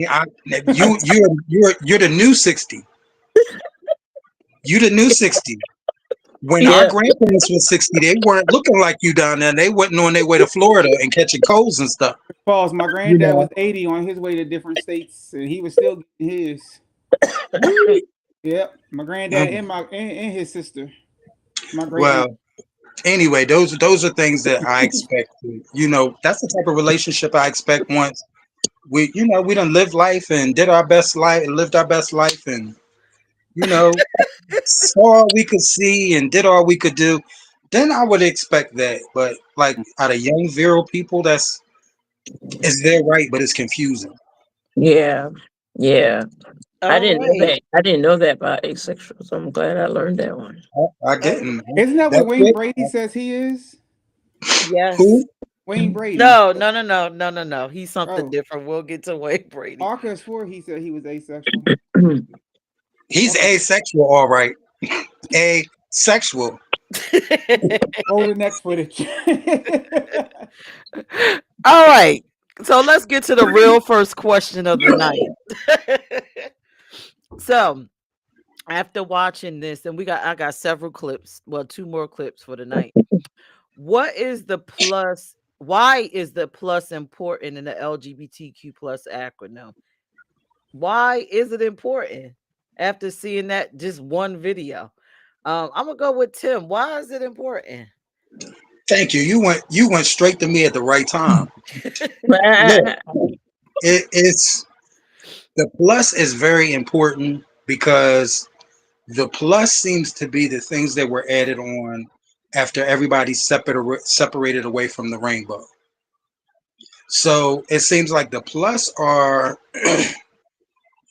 You're the new 60. You the new 60. When our Yeah. grandparents were 60, they weren't looking like you down there. They wasn't on their way to Florida and catching colds and stuff. Pause. My You granddad was know. 80 on his way to different states, and he was still getting his. Yep, my granddad Mm. and his sister, my great aunt. Well, anyway, those are things that I expect. That's the type of relationship I expect once we done lived life and did our best life and lived our best life and you know saw all we could see and did all we could do. Then I would expect that. But like out of young virile people, it's their right, but it's confusing. Yeah. Yeah. I All didn't know right. that. I didn't know that about asexual. So I'm glad I learned that one. I Uh, didn't. Isn't that what That's Wayne it. Brady says he is? yes. Who? Wayne Brady. No, no, no, no, no, no, no. He's something Oh, different. We'll get to Wade Brady. Arcus 4, he said he was asexual. He's Okay, asexual, all right. Asexual. roll the next footage. All right. So let's get to the real first question of the night. So after watching this, and I got several clips, well, two more clips for the night. What is the plus? Why is the plus important in the LGBTQ plus acronym? Why is it important after seeing that just one video? I'm gonna go with Tim. Why is it important? Thank you. You went straight to me at the right time. Look, it's the plus is very important because the plus seems to be the things that were added on after everybody separated away from the rainbow. So it seems like the plus are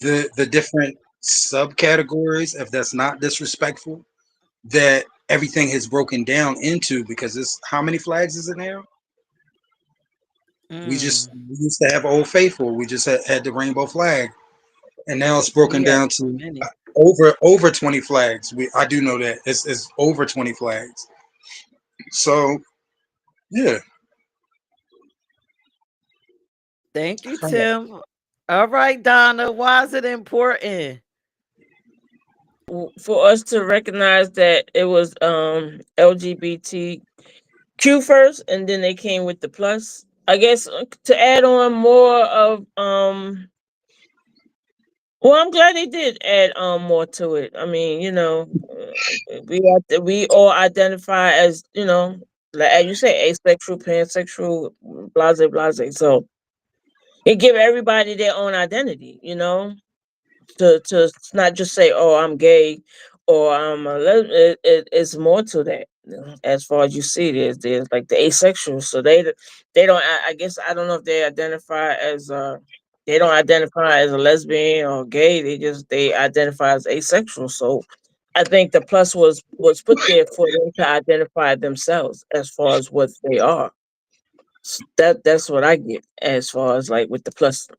the different subcategories, if that's not disrespectful, that everything has broken down into because it's how many flags is it now? Mm, We used to have Old Faithful. We just had the rainbow flag, and now it's we broken have down so to many. over 20 flags. I do know that it's over 20 flags. So yeah, Thank you, Tim. All right, Donna. Why is it important? For us to recognize that it was LGBTQ first, and then they came with the plus. I guess to add on more of Well, I'm glad they did add more to it. I mean, we all identify as like as you say, asexual, pansexual, blase, blase. So it give everybody their own identity. To not just say, "Oh, I'm gay," or "I'm a it's more to that. As far as you see, there's like the asexual. So they don't. I guess I don't know if they identify as they don't identify as a lesbian or gay. They identify as asexual. So I think the plus was put there for them to identify themselves as far as what they are. That's what I get as far as like with the plus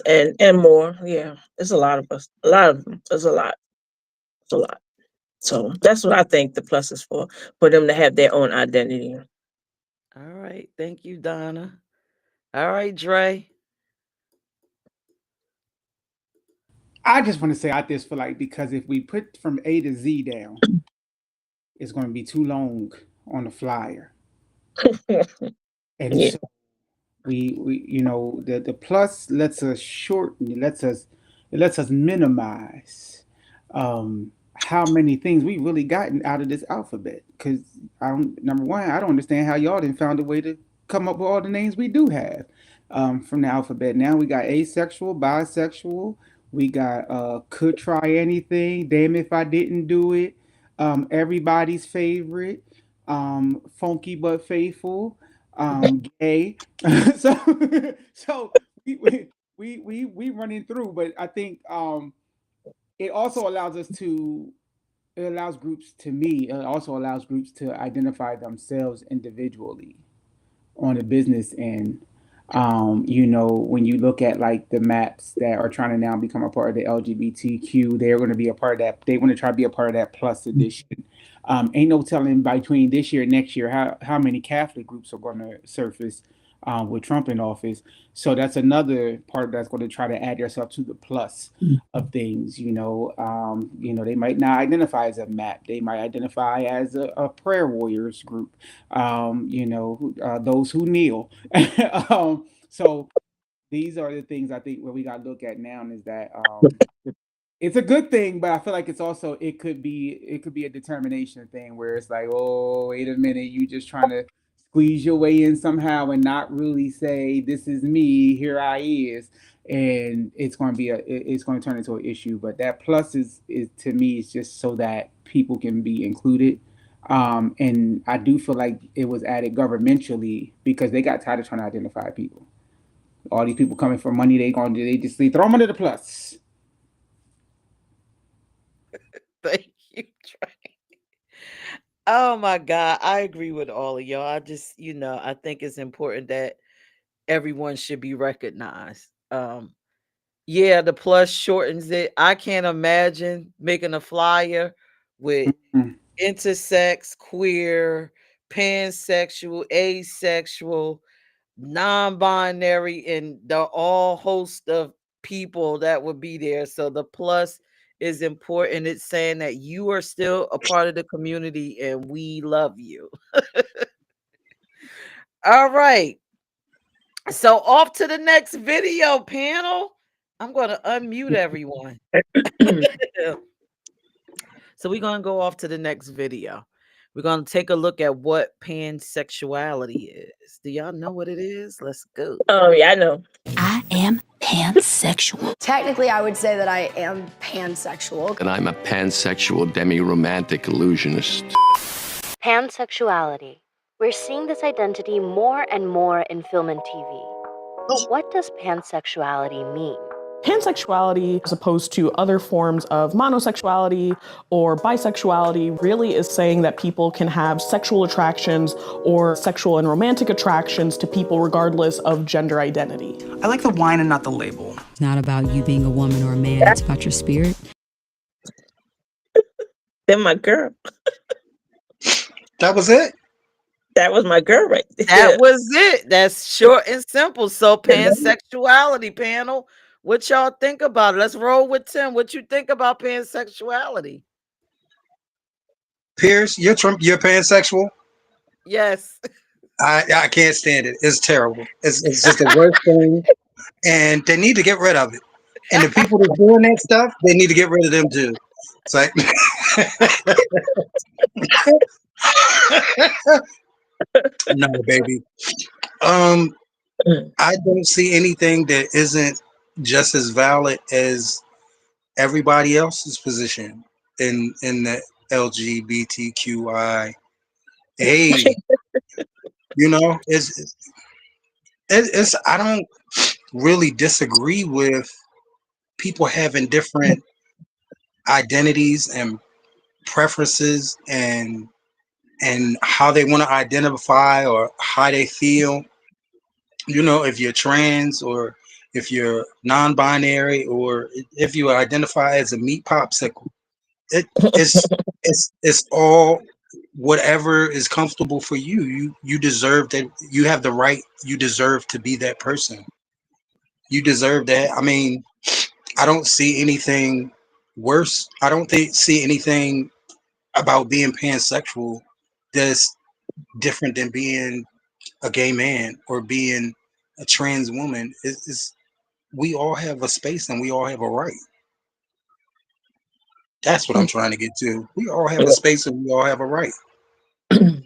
and more. Yeah, it's a lot of us. A lot of them. It's a lot. It's a lot. So that's what I think the plus is for them to have their own identity. All right. Thank you, Donna. All right, Dre. I just want to say I just feel like because if we put from A to Z down, it's going to be too long on the flyer, and Yeah. so we the plus lets us shorten, it lets us minimize how many things we really gotten out of this alphabet. Because I don't number one, I don't understand how y'all didn't found a way to come up with all the names we do have from the alphabet. Now we got asexual, bisexual, we got could try anything, damn if I didn't do it, everybody's favorite, funky but faithful, gay. so so we running through, but I think it also allows us to it allows groups to me it also allows groups to identify themselves individually on a business end. When you look at like the maps that are trying to now become a part of the LGBTQ, they're going to be a part of that. They want to try to be a part of that plus edition. Ain't no telling between this year and next year how many Catholic groups are going to surface. with Trump in office. So that's another part that's going to try to add yourself to the plus of things. They might not identify as a map. They might identify as a prayer warriors group. Those who kneel. So these are the things I think where we got to look at now is that it's a good thing, but I feel like it could be a determination thing where it's like, oh, wait a minute, you just trying to squeeze your way in somehow and not really say this is me, here I is, and it's going to turn into an issue. But that plus is to me is just so that people can be included. And I do feel like it was added governmentally because they got tired of trying to identify people. All these people coming for money, they just throw them under the plus. Thank you, Trey. Oh my God, I agree with all of y'all. I just, I think it's important that everyone should be recognized. Yeah, the plus shortens it. I can't imagine making a flyer with Mm. intersex, queer, pansexual, asexual, non-binary, and the all host of people that would be there. So the plus is important. It's saying that you are still a part of the community and we love you. All right. So off to the next video panel. I'm going to unmute everyone. So we're going to go off to the next video. We're going to take a look at what pansexuality is. Do y'all know what it is? Let's go. Oh, yeah, I know. I am pansexual. Technically, I would say that I am pansexual. And I'm a pansexual demi-romantic illusionist. Pansexuality. We're seeing this identity more and more in film and TV. But what does pansexuality mean? Pansexuality, as opposed to other forms of monosexuality or bisexuality, really is saying that people can have sexual attractions or sexual and romantic attractions to people regardless of gender identity. I like the wine and not the label. It's not about you being a woman or a man, it's about your spirit. Then my girl. That was it? That was my girl right there. That was it. That's short and simple. So pansexuality panel. What y'all think about it? Let's roll with Tim. What you think about pansexuality? Peirrce, you're pansexual? Yes. I can't stand it. It's terrible. It's just the worst thing. And they need to get rid of it. And the people that are doing that stuff, they need to get rid of them too. It's like no, baby. I don't see anything that isn't just as valid as everybody else's position in the LGBTQI. It's I don't really disagree with people having different identities and preferences and how they want to identify or how they feel. If you're trans or if you're non-binary or if you identify as a meat popsicle, it's all whatever is comfortable for you. You deserve that. You have the right. You deserve to be that person. You deserve that. I mean, I don't see anything worse. I don't see anything about being pansexual that's different than being a gay man or being a trans woman. We all have a space and we all have a right. That's what I'm trying to get to. We all have a space and we all have a right. And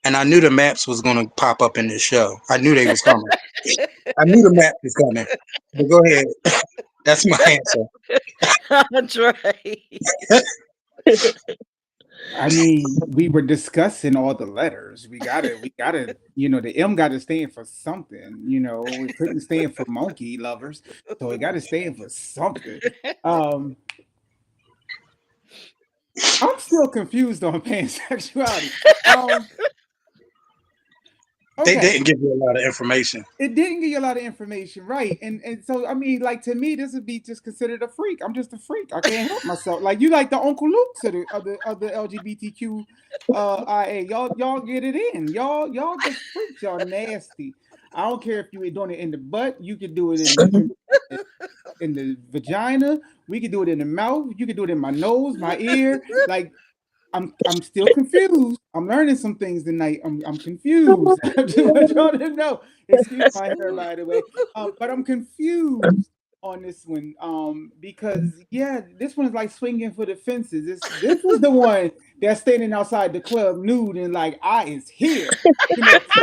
I knew the maps was going to pop up in this show. I knew they was coming. I knew the map was coming. But go ahead. That's my answer. That's right. I mean, we were discussing all the letters. We gotta, the M gotta stand for something. We couldn't stand for monkey lovers, so it gotta stand for something. I'm still confused on pansexuality. They Okay. didn't give you a lot of information. It didn't give you a lot of information, right? And so I mean, like to me, this would be just considered a freak. I'm just a freak. I can't help myself. Like you, like the Uncle Luke's of the LGBTQ IA. Y'all get it in. Y'all just freaks. Y'all nasty. I don't care if you were doing it in the butt. You could do it in the vagina. We could do it in the mouth. You could do it in my nose, my ear. Like I'm still confused. I'm learning some things tonight. I'm confused. I just want y'all to know. Excuse my hair, by the way. But I'm confused on this one. Because yeah, this one is like swinging for the fences. This is the one that's standing outside the club nude and like I is here. You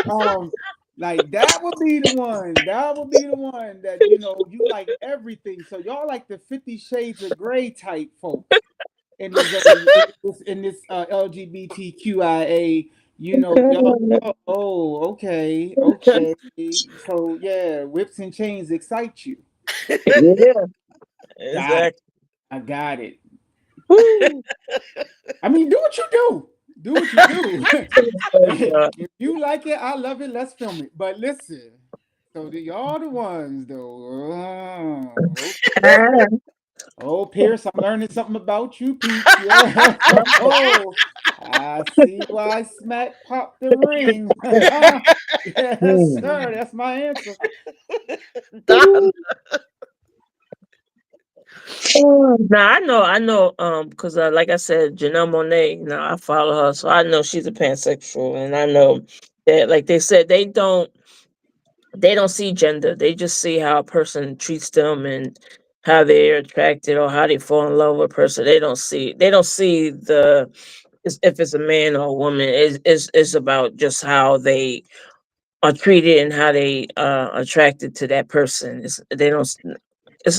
know, like that would be the one. That would be the one that you like everything. So y'all like the 50 Shades of Grey type folks in this LGBTQIA, okay. So yeah, whips and chains excite you. Yeah, exactly. I got it. I mean, do what you do. Do what you do. If you like it, I love it. Let's film it. But listen, so y'all the ones though. Okay. Oh, Peirrce, I'm learning something about you, Pete. Yeah. Oh, I see why Smack popped the ring. Yes, sir. That's my answer. Now I know, because like I said, Janelle Monáe, I follow her, so I know she's a pansexual, and I know that, like they said, they don't see gender. They just see how a person treats them and how they're attracted or how they fall in love with a person. They don't see if it's a man or a woman. It's about just how they are treated and how they are attracted to that person. It's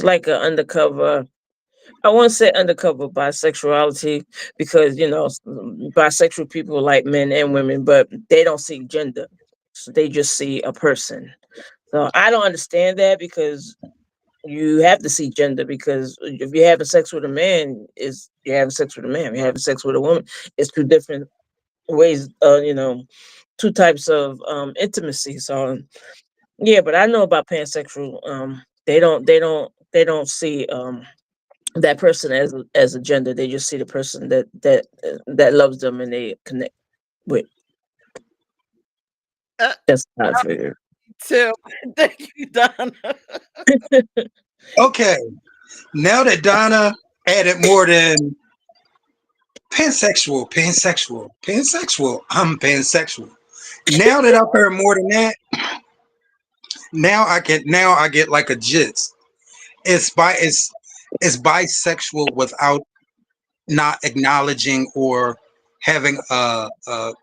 like an undercover. I won't say undercover bisexuality because bisexual people like men and women, but they don't see gender. So they just see a person. So I don't understand that because you have to see gender, because if you're having sex with a man, you're having sex with a man. If you're having sex with a woman, it's two different ways. Two types of intimacy. So yeah, but I know about pansexual. They don't see that person as a gender. They just see the person that loves them and they connect with. That's how I figure. Too. Thank you, Donna. Okay, now that Donna added more than pansexual, I'm pansexual. Now that I've heard more than that, now I get like a gist. It's bisexual without not acknowledging or having a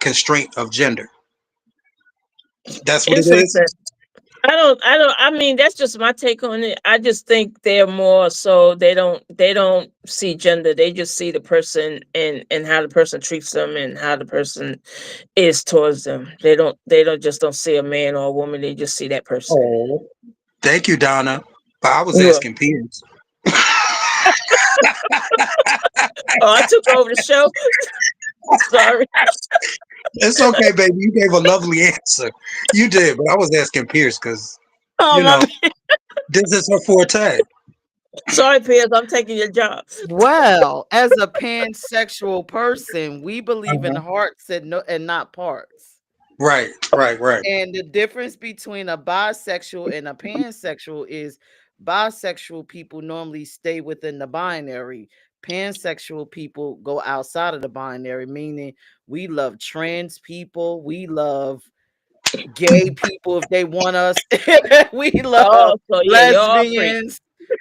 constraint of gender. That's what it is. I mean, that's just my take on it. I just think they're more so they don't see gender. They just see the person and how the person treats them and how the person is towards them. They don't just don't see a man or a woman. They just see that person. Oh, thank you, Donna. But I was asking Peirrce. Oh, I took over the show. Sorry. It's okay, baby. You gave a lovely answer. You did, but I was asking Peirrce because this is her forte. Sorry, Peirrce, I'm taking your job. Well, as a pansexual person, we believe in hearts and not parts. Right. And the difference between a bisexual and a pansexual is bisexual people normally stay within the binary. Pansexual people go outside of the binary, meaning we love trans people, we love gay people if they want us, we love lesbians,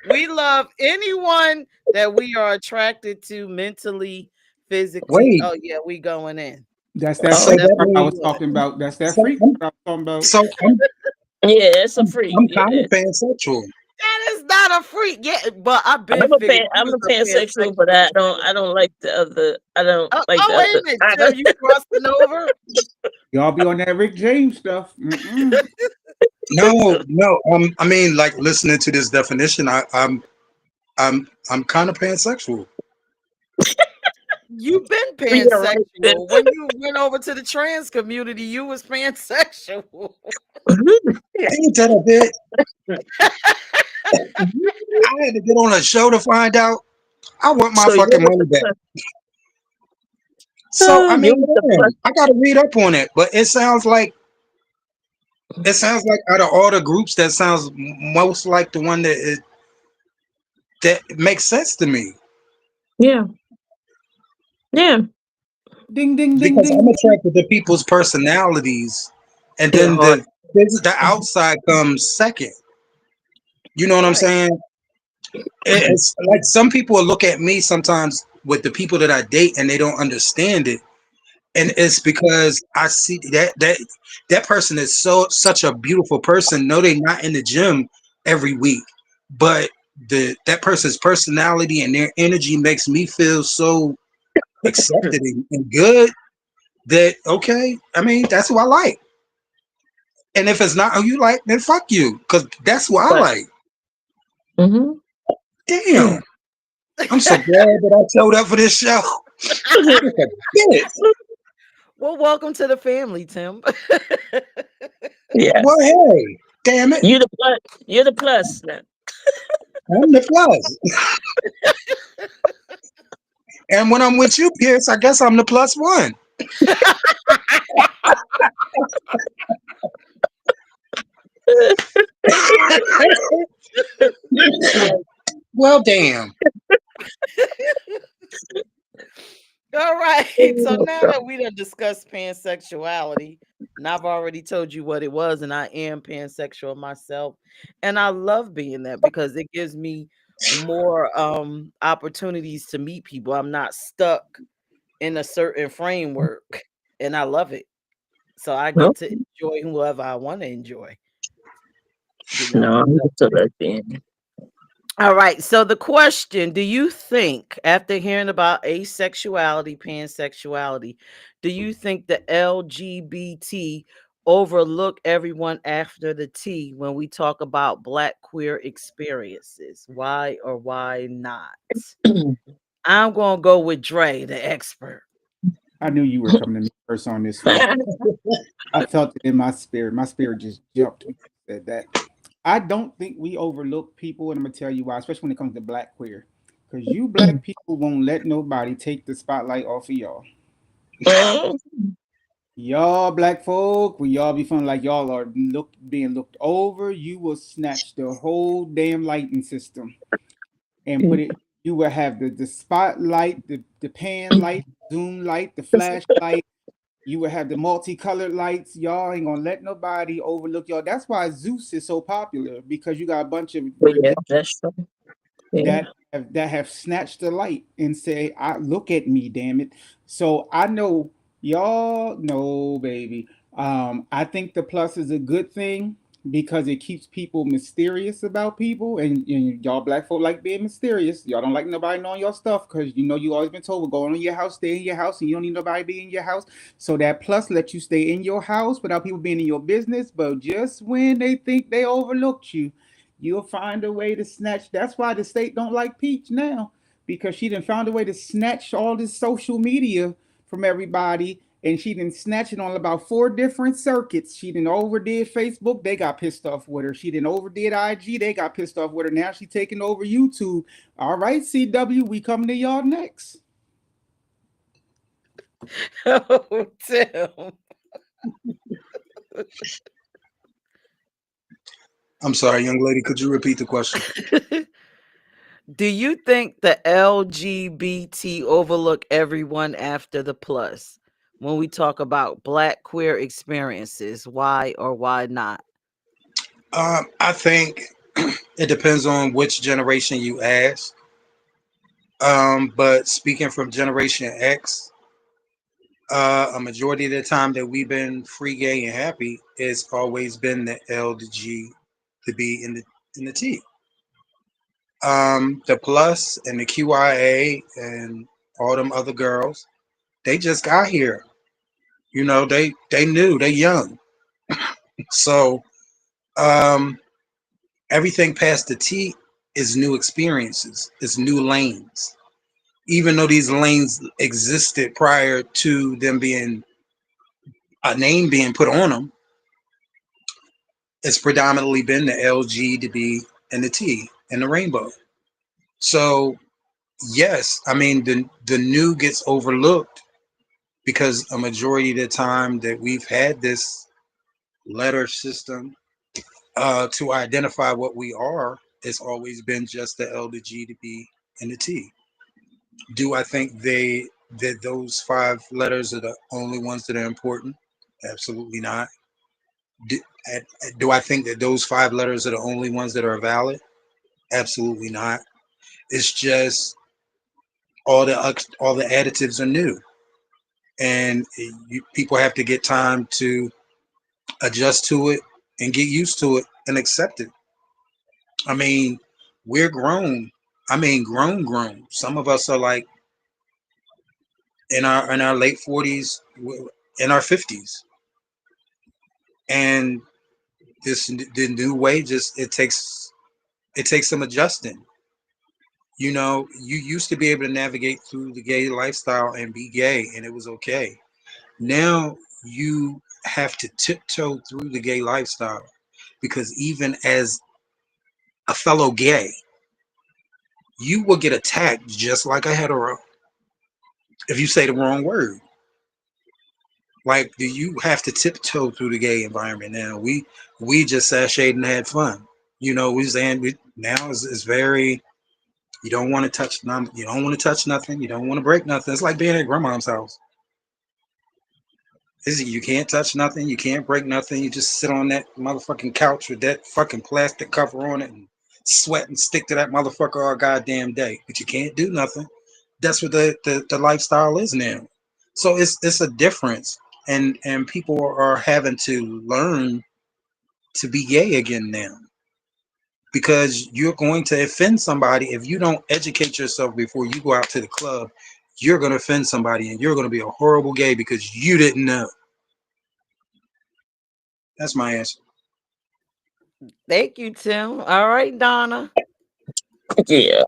we love anyone that we are attracted to mentally, physically. Wait. Oh yeah, we going in. That's that freak I was talking about. That's that freak I was talking about. So yeah, it's a freak. I'm kind of pansexual. That is not a freak. Yeah, but I've been. I'm a pansexual, but I don't like the other. I don't like the wait other. a minute. So you crossing over? Y'all be on that Rick James stuff. No. I mean, like listening to this definition, I'm kind of pansexual. You've been Yeah, right. pansexual. When you went over to the trans community, you was pansexual. Ain't that a bit? I had to get on a show to find out. I want my So you're fucking money the back. plus. So I You're mean, the damn, plus. I gotta read up on it, but it sounds like out of all the groups, that sounds most like the one that makes sense to me Yeah. Yeah. Ding, ding, ding, because ding, I'm ding. attracted to people's personalities, and Yeah. then Hard. the outside comes second. You know what I'm Right. saying? It's like some people will look at me sometimes with the people that I date, and they don't understand it, and it's because I see that person is such a beautiful person. No, they're not in the gym every week, but that person's personality and their energy makes me feel so accepted and good that okay, I mean that's who I like. And if it's not who you like, then fuck you, because that's what I But like. mm-hmm. Damn, I'm so glad that I showed up for this show. Bitch. Well, welcome to the family, Tim. Yeah. Well, hey, damn it, You the plus. You're the plus now. I'm the plus. And when I'm with you, Peirrce, I guess I'm the plus one. Well, damn. All right. So Oh, now God. that we done discussed pansexuality, and I've already told you what it was, and I am pansexual myself, and I love being that because it gives me more opportunities to meet people. I'm not stuck in a certain framework, and I love it. So I No, get to enjoy whoever I want to enjoy, you no, know. I'm just a lesbian. All right. So the question, do you think after hearing about asexuality, pansexuality, do you think the LGBT overlook everyone after the T when we talk about Black queer experiences? Why or why not? I'm going to go with Dre, the expert. I knew you were coming to me first on this one. I felt it in my spirit. My spirit just jumped when you said that. I don't think we overlook people, and I'm gonna tell you why, especially when it comes to Black queer, because you Black people won't let nobody take the spotlight off of y'all. Y'all Black folk, when y'all be feeling like y'all are being looked over, you will snatch the whole damn lighting system and put it. You will have the spotlight, the pan light, zoom light, the flashlight. You would have the multicolored lights. Y'all ain't gonna let nobody overlook y'all. That's why Zeus is so popular, because you got a bunch of But yeah, religions that's true. Yeah. that have snatched the light and say, "I look at me, damn it." So I know y'all know, baby. I think the plus is a good thing because it keeps people mysterious about people, and y'all Black folk like being mysterious. Y'all don't like nobody knowing your stuff because you always been told, "Well, go on in your house, stay in your house, and you don't need nobody be in your house." So that plus lets you stay in your house without people being in your business. But just when they think they overlooked you, you'll find a way to snatch. That's why the state don't like Peach now, because she done found a way to snatch all this social media from everybody, and she done snatch it on about 4 different circuits. She done overdid Facebook, they got pissed off with her. She done overdid IG, they got pissed off with her. Now she taking over YouTube. All right, CW, we coming to y'all next. Oh, Tim. I'm sorry, young lady. Could you repeat the question? Do you think the LGBT overlook everyone after the plus when we talk about Black queer experiences? Why or why not? I think it depends on which generation you ask. But speaking from Generation X, a majority of the time that we've been free, gay, and happy, it's always been the L, the G, the B, and the T. The plus and the QIA and all them other girls, they just got here. You know, they knew they young. So um, everything past the T is new experiences, it's new lanes. even though these lanes existed prior to them being a name being put on them, it's predominantly been the L, G, the B, and the T, and the rainbow. So yes, I mean the new gets overlooked because a majority of the time that we've had this letter system to identify what we are, it's always been just the L, the G, the B, and the T. Do I think that those 5 letters are the only ones that are important? Absolutely not. Do, do I think that those 5 letters are the only ones that are valid? Absolutely not. It's just all the additives are new, and people have to get time to adjust to it and get used to it and accept it. I mean, we're grown. I mean, grown. Some of us are like in our late 40s, in our 50s, and the new way just it takes some adjusting. You know, you used to be able to navigate through the gay lifestyle and be gay, and it was okay. Now you have to tiptoe through the gay lifestyle because even as a fellow gay, you will get attacked just like a hetero if you say the wrong word. Like, do you have to tiptoe through the gay environment now? We just sashayed and had fun. You know, we saying now is very. You don't want to touch none. You don't want to touch nothing. You don't want to break nothing. It's like being at grandma's house. You can't touch nothing. You can't break nothing. You just sit on that motherfucking couch with that fucking plastic cover on it and sweat and stick to that motherfucker all goddamn day. But you can't do nothing. That's what the lifestyle is now. So it's a difference, and people are having to learn to be gay again now because you're going to offend somebody if you don't educate yourself before you go out to the club. You're going to offend somebody, and you're going to be a horrible gay because you didn't know. That's my answer. Thank you, Tim. All right, Donna. Yeah.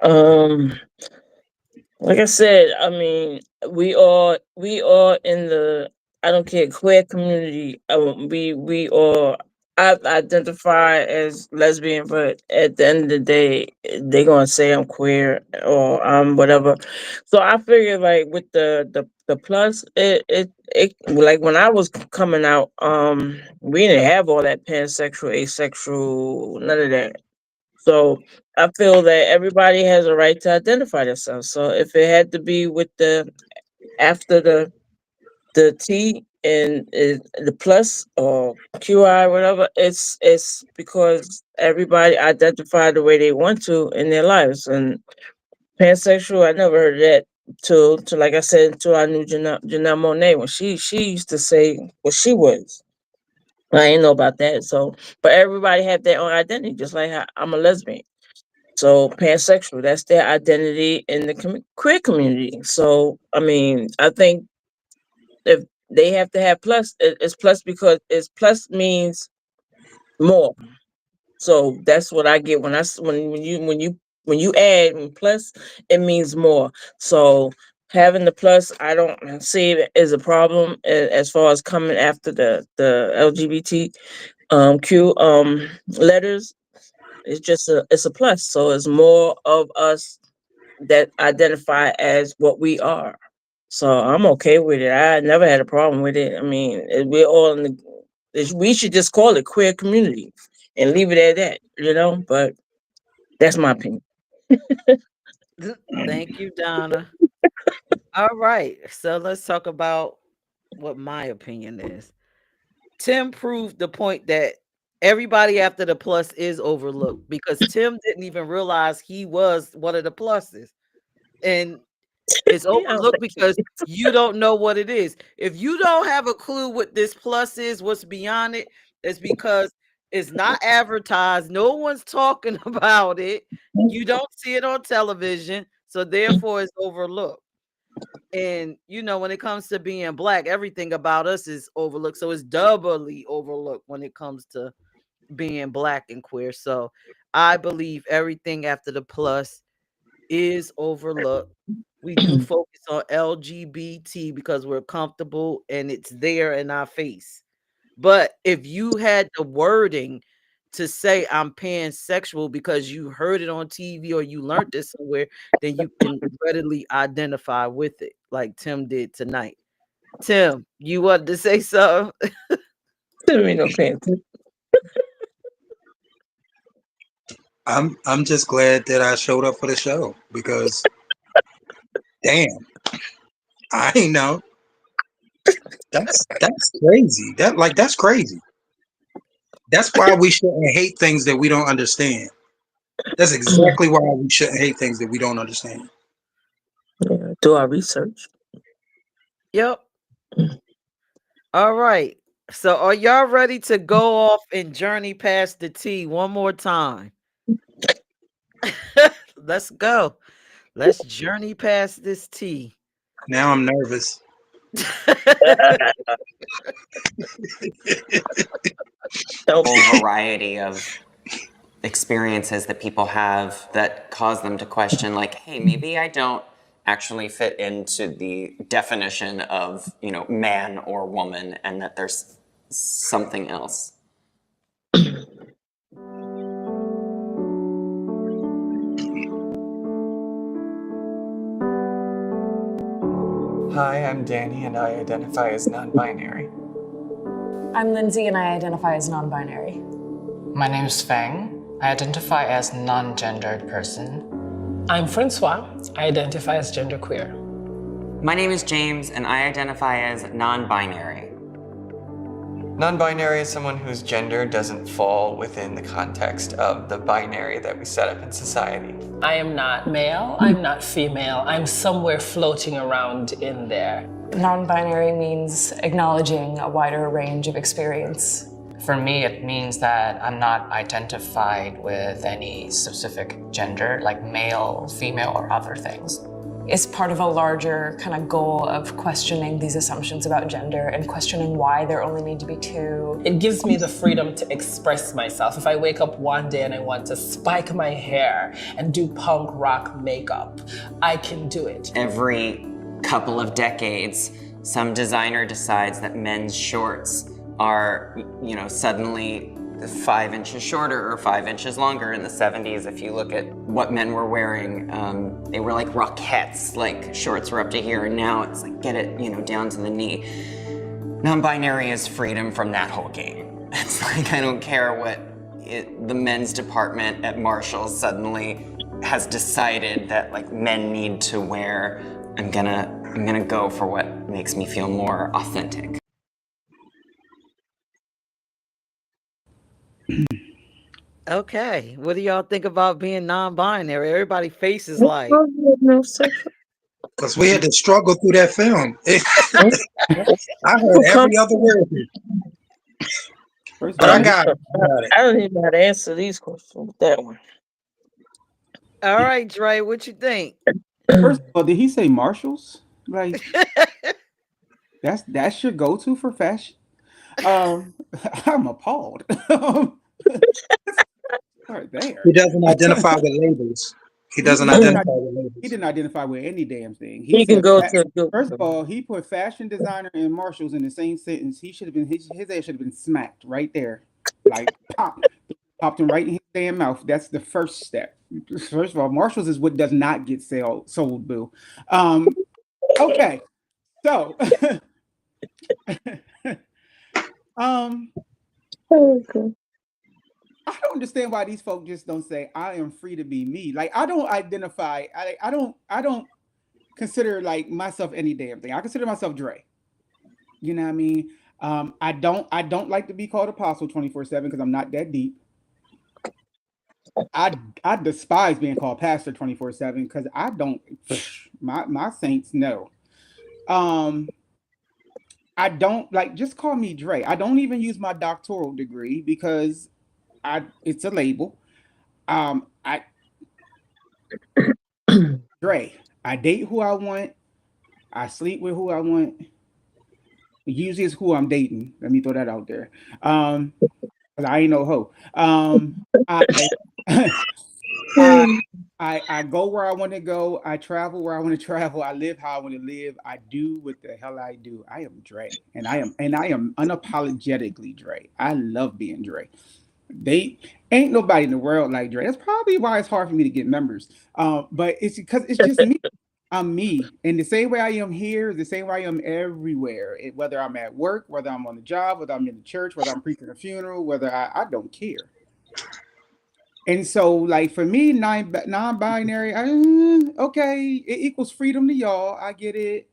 Like I said, I mean, we are in the, I don't care, queer community. We are, I identify as lesbian, but at the end of the day, they're gonna say I'm queer or I'm whatever. So I figure like with the plus, it like when I was coming out, we didn't have all that pansexual, asexual, none of that. So I feel that everybody has a right to identify themselves. So if it had to be with the after the T and the plus or QI, whatever, it's because everybody identify the way they want to in their lives. And pansexual, I never heard of that till like I said, until I knew Janelle Monae when she used to say what she was. I didn't know about that. So, but everybody have their own identity, just like how I'm a lesbian. So pansexual, that's their identity in the queer community. So I mean, I think if they have to have plus, it's plus because it's plus means more. So that's what I get when when you add plus, it means more. So having the plus, I don't see it as a problem as far as coming after the LGBT Q letters. It's just it's a plus. So it's more of us that identify as what we are. So I'm okay with it. I never had a problem with it. I mean, we're all in the. We should just call it queer community and leave it at that, you know. But that's my opinion. Thank you, Donna. All right. So let's talk about what my opinion is. Tim proved the point that everybody after the plus is overlooked because Tim didn't even realize he was one of the pluses. And it's overlooked because you don't know what it is. If you don't have a clue what this plus is, what's beyond it, it's because it's not advertised. No one's talking about it. You don't see it on television. So therefore it's overlooked. And you know, when it comes to being black, everything about us is overlooked. So it's doubly overlooked when it comes to being black and queer. So I believe everything after the plus is overlooked. We do focus on LGBT because we're comfortable and it's there in our face. But if you had the wording to say I'm pansexual because you heard it on TV or you learned this somewhere, then you can readily identify with it, like Tim did tonight. Tim, you wanted to say something? There ain't no pants. I'm just glad that I showed up for the show because damn, I ain't know. That's crazy. That's crazy. That's why we shouldn't hate things that we don't understand. That's exactly why we shouldn't hate things that we don't understand. Yeah, do our research. Yep. All right. So are y'all ready to go off and journey past the T one more time? Let's go. Let's journey past this T. Now I'm nervous. Whole variety of experiences that people have that cause them to question, like, hey, maybe I don't actually fit into the definition of, man or woman, and that there's something else. Hi, I'm Danny, and I identify as non-binary. I'm Lindsay, and I identify as non-binary. My name is Feng. I identify as non-gendered person. I'm Francois. I identify as genderqueer. My name is James, and I identify as non-binary. Non-binary is someone whose gender doesn't fall within the context of the binary that we set up in society. I am not male, I'm not female, I'm somewhere floating around in there. Non-binary means acknowledging a wider range of experience. For me, it means that I'm not identified with any specific gender, like male, female, or other things. It's part of a larger kind of goal of questioning these assumptions about gender and questioning why there only need to be two. It gives me the freedom to express myself. If I wake up one day and I want to spike my hair and do punk rock makeup, I can do it. Every couple of decades, some designer decides that men's shorts are, suddenly 5 inches shorter or 5 inches longer. In the 70s, if you look at what men were wearing, they were like Rockettes, like shorts were up to here, and now it's like get it, down to the knee. Non-binary is freedom from that whole game. It's like I don't care what the men's department at Marshall's suddenly has decided that like men need to wear. I'm gonna go for what makes me feel more authentic. Okay. What do y'all think about being non-binary? Everybody faces like Because we had to struggle through that film. I heard every other word. But I got it. I don't even know how to answer these questions with that one. All right, Dre, what you think? First of all, did he say Marshalls? Like that's your go-to for fashion? I'm appalled. Right there. He doesn't identify with labels. He doesn't identify with labels. He didn't identify with any damn thing. He can go to first of all, he put fashion designer and Marshalls in the same sentence. He should have been his ass should have been smacked right there. Like popped him right in his damn mouth. That's the first step. First of all, Marshalls is what does not get sold, boo. Okay. So I don't understand why these folks just don't say I am free to be me. Like I don't identify. I don't consider like myself any damn thing. I consider myself Dre. You know what I mean? I don't like to be called apostle 24/7 because I'm not that deep. I despise being called pastor 24/7 because I don't. My saints know. I don't like just call me Dre. I don't even use my doctoral degree because it's a label. Dre. I date who I want. I sleep with who I want. Usually it's who I'm dating. Let me throw that out there. I ain't no hoe. I go where I want to go. I travel where I want to travel. I live how I want to live. I do what the hell I do. I am Dre, and I am unapologetically Dre. I love being Dre. They ain't nobody in the world like Dre. That's probably why it's hard for me to get members. But it's because it's just me. I'm me, and the same way I am here, the same way I am everywhere. Whether I'm at work, whether I'm on the job, whether I'm in the church, whether I'm preaching a funeral, whether I don't care. And so, like for me, non-binary, okay, it equals freedom to y'all. I get it.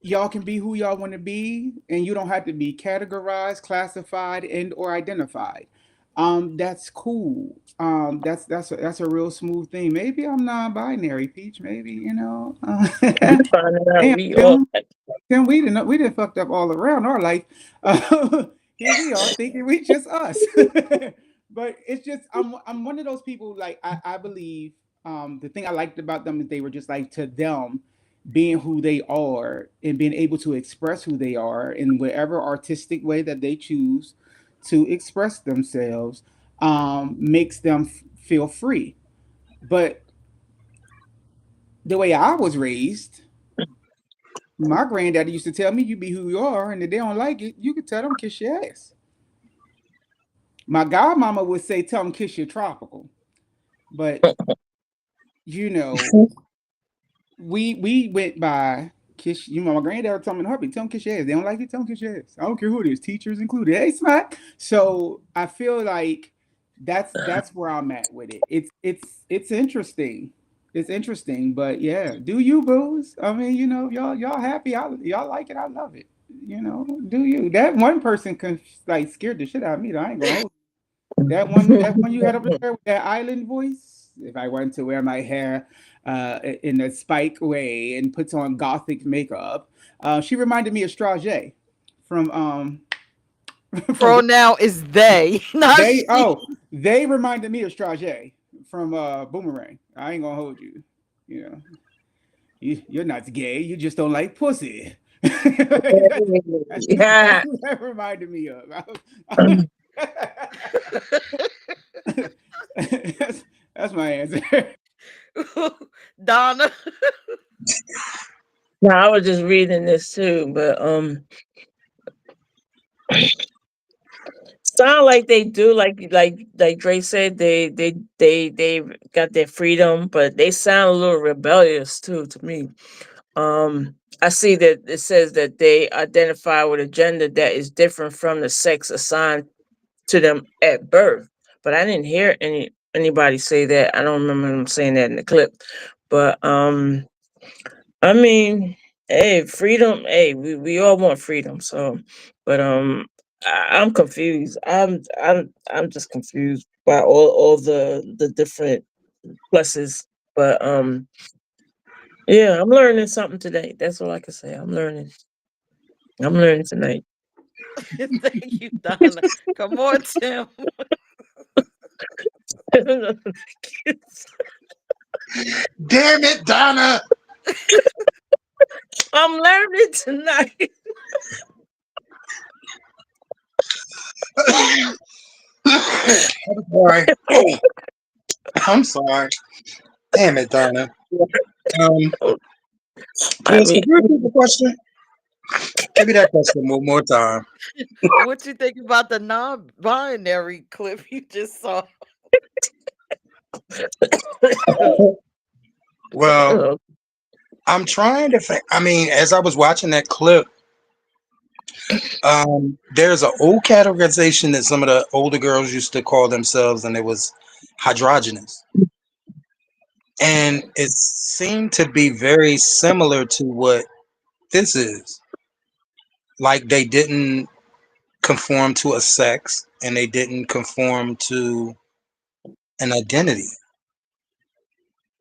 Y'all can be who y'all want to be, and you don't have to be categorized, classified, and or identified. That's cool. That's a real smooth thing. Maybe I'm non-binary, Peach. Maybe Finding out Damn, we all Tim, we didn't fucked up all around our life. Here we are thinking we just us. But it's just I'm one of those people like I believe the thing I liked about them is they were just like to them being who they are and being able to express who they are in whatever artistic way that they choose to express themselves makes them feel free. But the way I was raised, my granddaddy used to tell me, "You be who you are, and if they don't like it, you can tell them kiss your ass." My godmama would say, "Tell them kiss your tropical," but you know, we went by kiss. You know, my granddad would tell me in a heartbeat, "Tell them kiss your ass." They don't like it, tell them kiss your ass. I don't care who it is, teachers included. Hey, smack. So I feel like that's where I'm at with it. It's interesting. It's interesting, but yeah, do you booze? I mean, y'all happy? Y'all like it? I love it. Do you? That one person can like scared the shit out of me. Though. I ain't gonna hold that one you had up there with that island voice. If I want to wear my hair in a spike way and puts on gothic makeup, she reminded me of Strage from Pronoun is they, not they. she. They reminded me of Strage from Boomerang. I ain't gonna hold you. You're not gay. You just don't like pussy. that's what that reminded me of. That's my answer. Donna. No, I was just reading this too, but sound like they do like Dre said they got their freedom, but they sound a little rebellious too to me. I see that it says that they identify with a gender that is different from the sex assigned to them at birth, but I didn't hear anybody say that. I don't remember them saying that in the clip, but I mean, hey, freedom. Hey, we all want freedom. So, but I'm confused. I'm just confused by all the different pluses. But yeah, I'm learning something today. That's all I can say. I'm learning. I'm learning tonight. Thank you, Donna. Come on, Tim. Damn it, Donna. I'm learning tonight. I'm sorry. I'm sorry. Damn it, Donna. Chris, could you repeat the question? Give me that question one more time. What you think about the non-binary clip you just saw? Well, I'm trying to think. I mean, as I was watching that clip, there's an old categorization that some of the older girls used to call themselves, and it was hydrogenous. And it seemed to be very similar to what this is. Like they didn't conform to a sex and they didn't conform to an identity.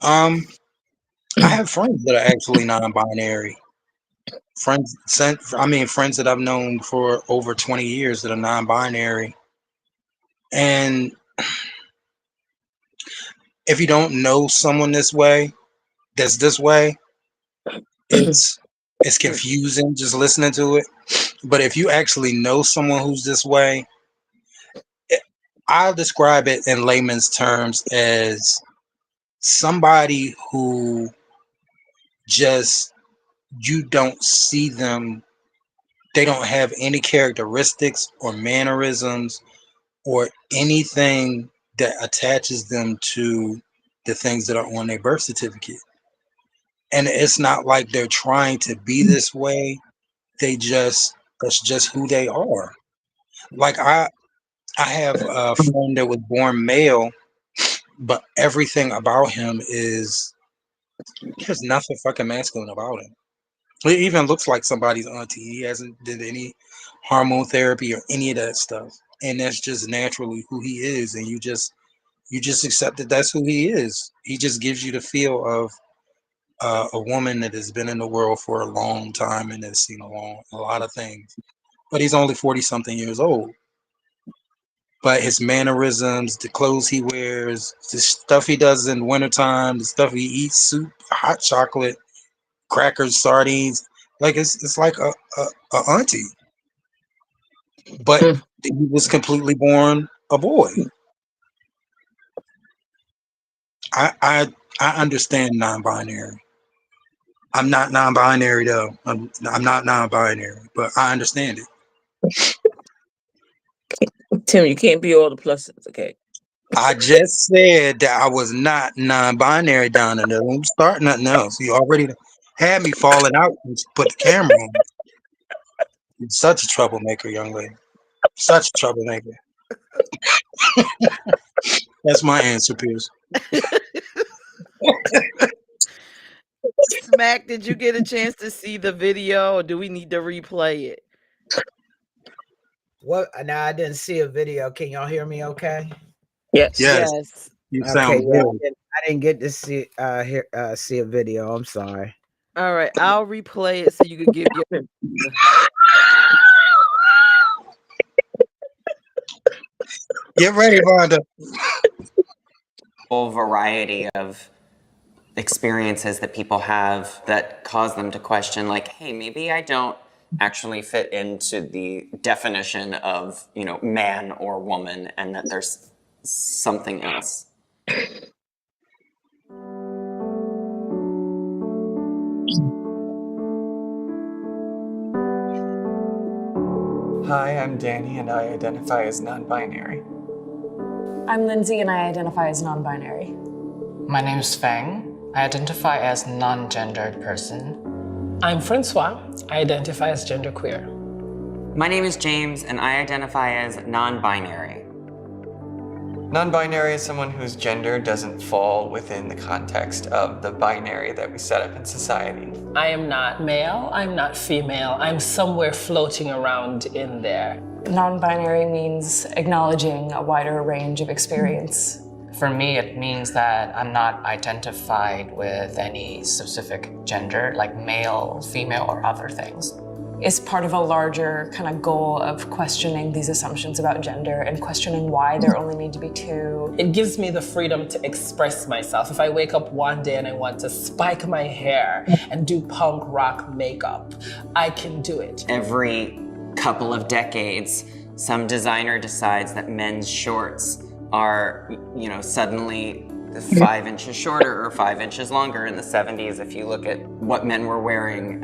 I have friends that are actually non-binary. Friends that I've known for over 20 years that are non-binary. And if you don't know someone that's this way, it's confusing just listening to it. But if you actually know someone who's this way, I'll describe it in layman's terms as somebody who just, you don't see them, they don't have any characteristics or mannerisms or anything that attaches them to the things that are on their birth certificate. And it's not like they're trying to be this way. That's just who they are. Like I have a friend that was born male, but everything about him is, there's nothing fucking masculine about him. He even looks like somebody's auntie. He hasn't did any hormone therapy or any of that stuff, and that's just naturally who he is. And you just accept that that's who he is. He just gives you the feel of a woman that has been in the world for a long time and has seen a lot of things. But he's only 40 something years old. But his mannerisms, the clothes he wears, the stuff he does in wintertime, the stuff he eats, soup, hot chocolate, crackers, sardines, like it's like a auntie. But he was completely born a boy. I understand non-binary. I'm not non-binary though. I'm not non-binary, but I understand it. Tim, you can't be all the pluses, okay? I just said that I was not non-binary down there. Don't start nothing else. You already had me falling out and put the camera on. You're such a troublemaker, young lady. Such a troublemaker. That's my answer, Peirrce. Smack, did you get a chance to see the video, or do we need to replay it? What? No, I didn't see a video. Can y'all hear me okay? Yes. Yes. You sound yeah, good. I didn't get to see see a video. I'm sorry. All right, I'll replay it so you can give your Get ready, Vonda. Whole variety of experiences that people have that cause them to question, like, hey, maybe I don't actually fit into the definition of, you know, man or woman, and that there's something else. Hi, I'm Danny, and I identify as non-binary. I'm Lindsay, and I identify as non-binary. My name is Fang. I identify as non-gendered person. I'm Francois. I identify as genderqueer. My name is James, and I identify as non-binary. Non-binary is someone whose gender doesn't fall within the context of the binary that we set up in society. I am not male, I'm not female, I'm somewhere floating around in there. Non-binary means acknowledging a wider range of experience. For me, it means that I'm not identified with any specific gender, like male, female, or other things. It's part of a larger kind of goal of questioning these assumptions about gender and questioning why there only need to be two. It gives me the freedom to express myself. If I wake up one day and I want to spike my hair and do punk rock makeup, I can do it. Every couple of decades, some designer decides that men's shorts are, you know, suddenly 5 inches shorter or 5 inches longer. In the 70s, if you look at what men were wearing,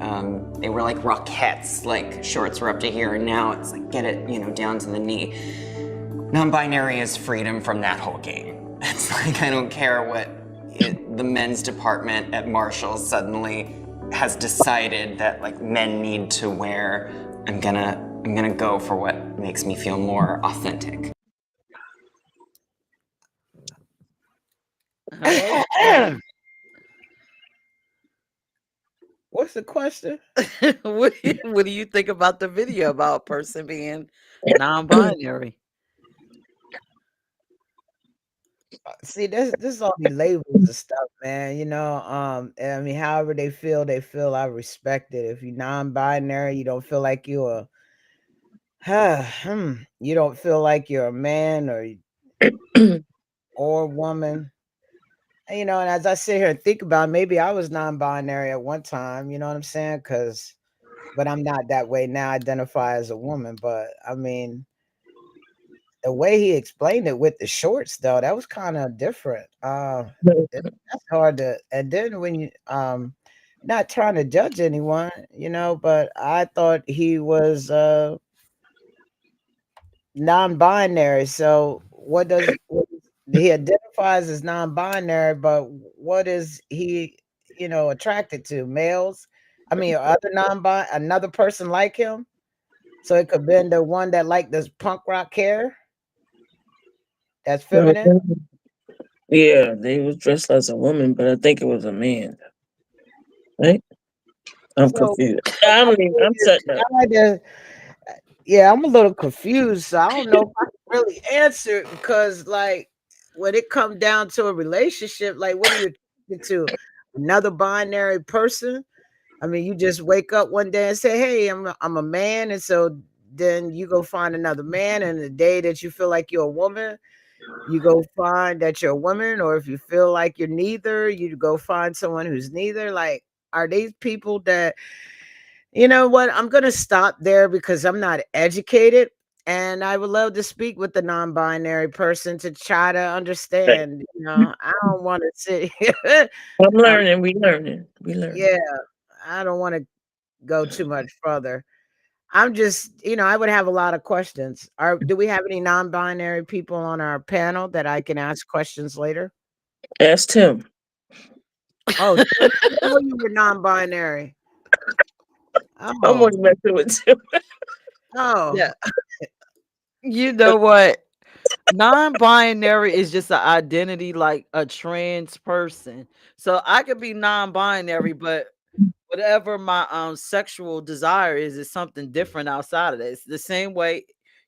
they were like Rockettes, like shorts were up to here, and now it's like, get it, you know, down to the knee. Non-binary is freedom from that whole game. It's like, I don't care what the men's department at Marshall suddenly has decided that like men need to wear. I'm gonna go for what makes me feel more authentic. What's the question? what do you think about the video about a person being non-binary? See, this is all these labels and stuff, man. You know, I mean, however they feel. I respect it. If you're non-binary, you don't feel like you're you don't feel like you're a man or a woman. You know, and as I sit here and think about it, maybe I was non-binary at one time, you know what I'm saying? But I'm not that way now. I identify as a woman. But I mean, the way he explained it with the shorts, though, that was kind of different. That's hard to. And then when you not trying to judge anyone, but I thought he was non-binary. So he identifies as non-binary, but what is he, attracted to? Males? I mean, other another person like him. So it could have been the one that liked this punk rock hair. That's feminine. Yeah, they was dressed as a woman, but I think it was a man. Right? I'm So confused. I'm setting up. yeah, I'm a little confused. So I don't know if I can really answer it because, like, when it comes down to a relationship, like, what are you attracted to? Another binary person? I mean, you just wake up one day and say, "Hey, I'm a man," and so then you go find another man, and the day that you feel like you're a woman, you go find that you're a woman, or if you feel like you're neither, you go find someone who's neither. Like, are these people that, you know what? I'm going to stop there because I'm not educated. And I would love to speak with the non-binary person to try to understand. I don't want to sit here. I'm learning. We learning. Yeah, I don't want to go too much further. I'm just, I would have a lot of questions. Do we have any non-binary people on our panel that I can ask questions later? Ask Tim. Oh, Tim, I know you were non-binary. I'm only messing with Tim. Oh, Yeah. You know what? Non-binary is just an identity like a trans person. So I could be non-binary, but whatever my sexual desire is something different outside of this. The same way,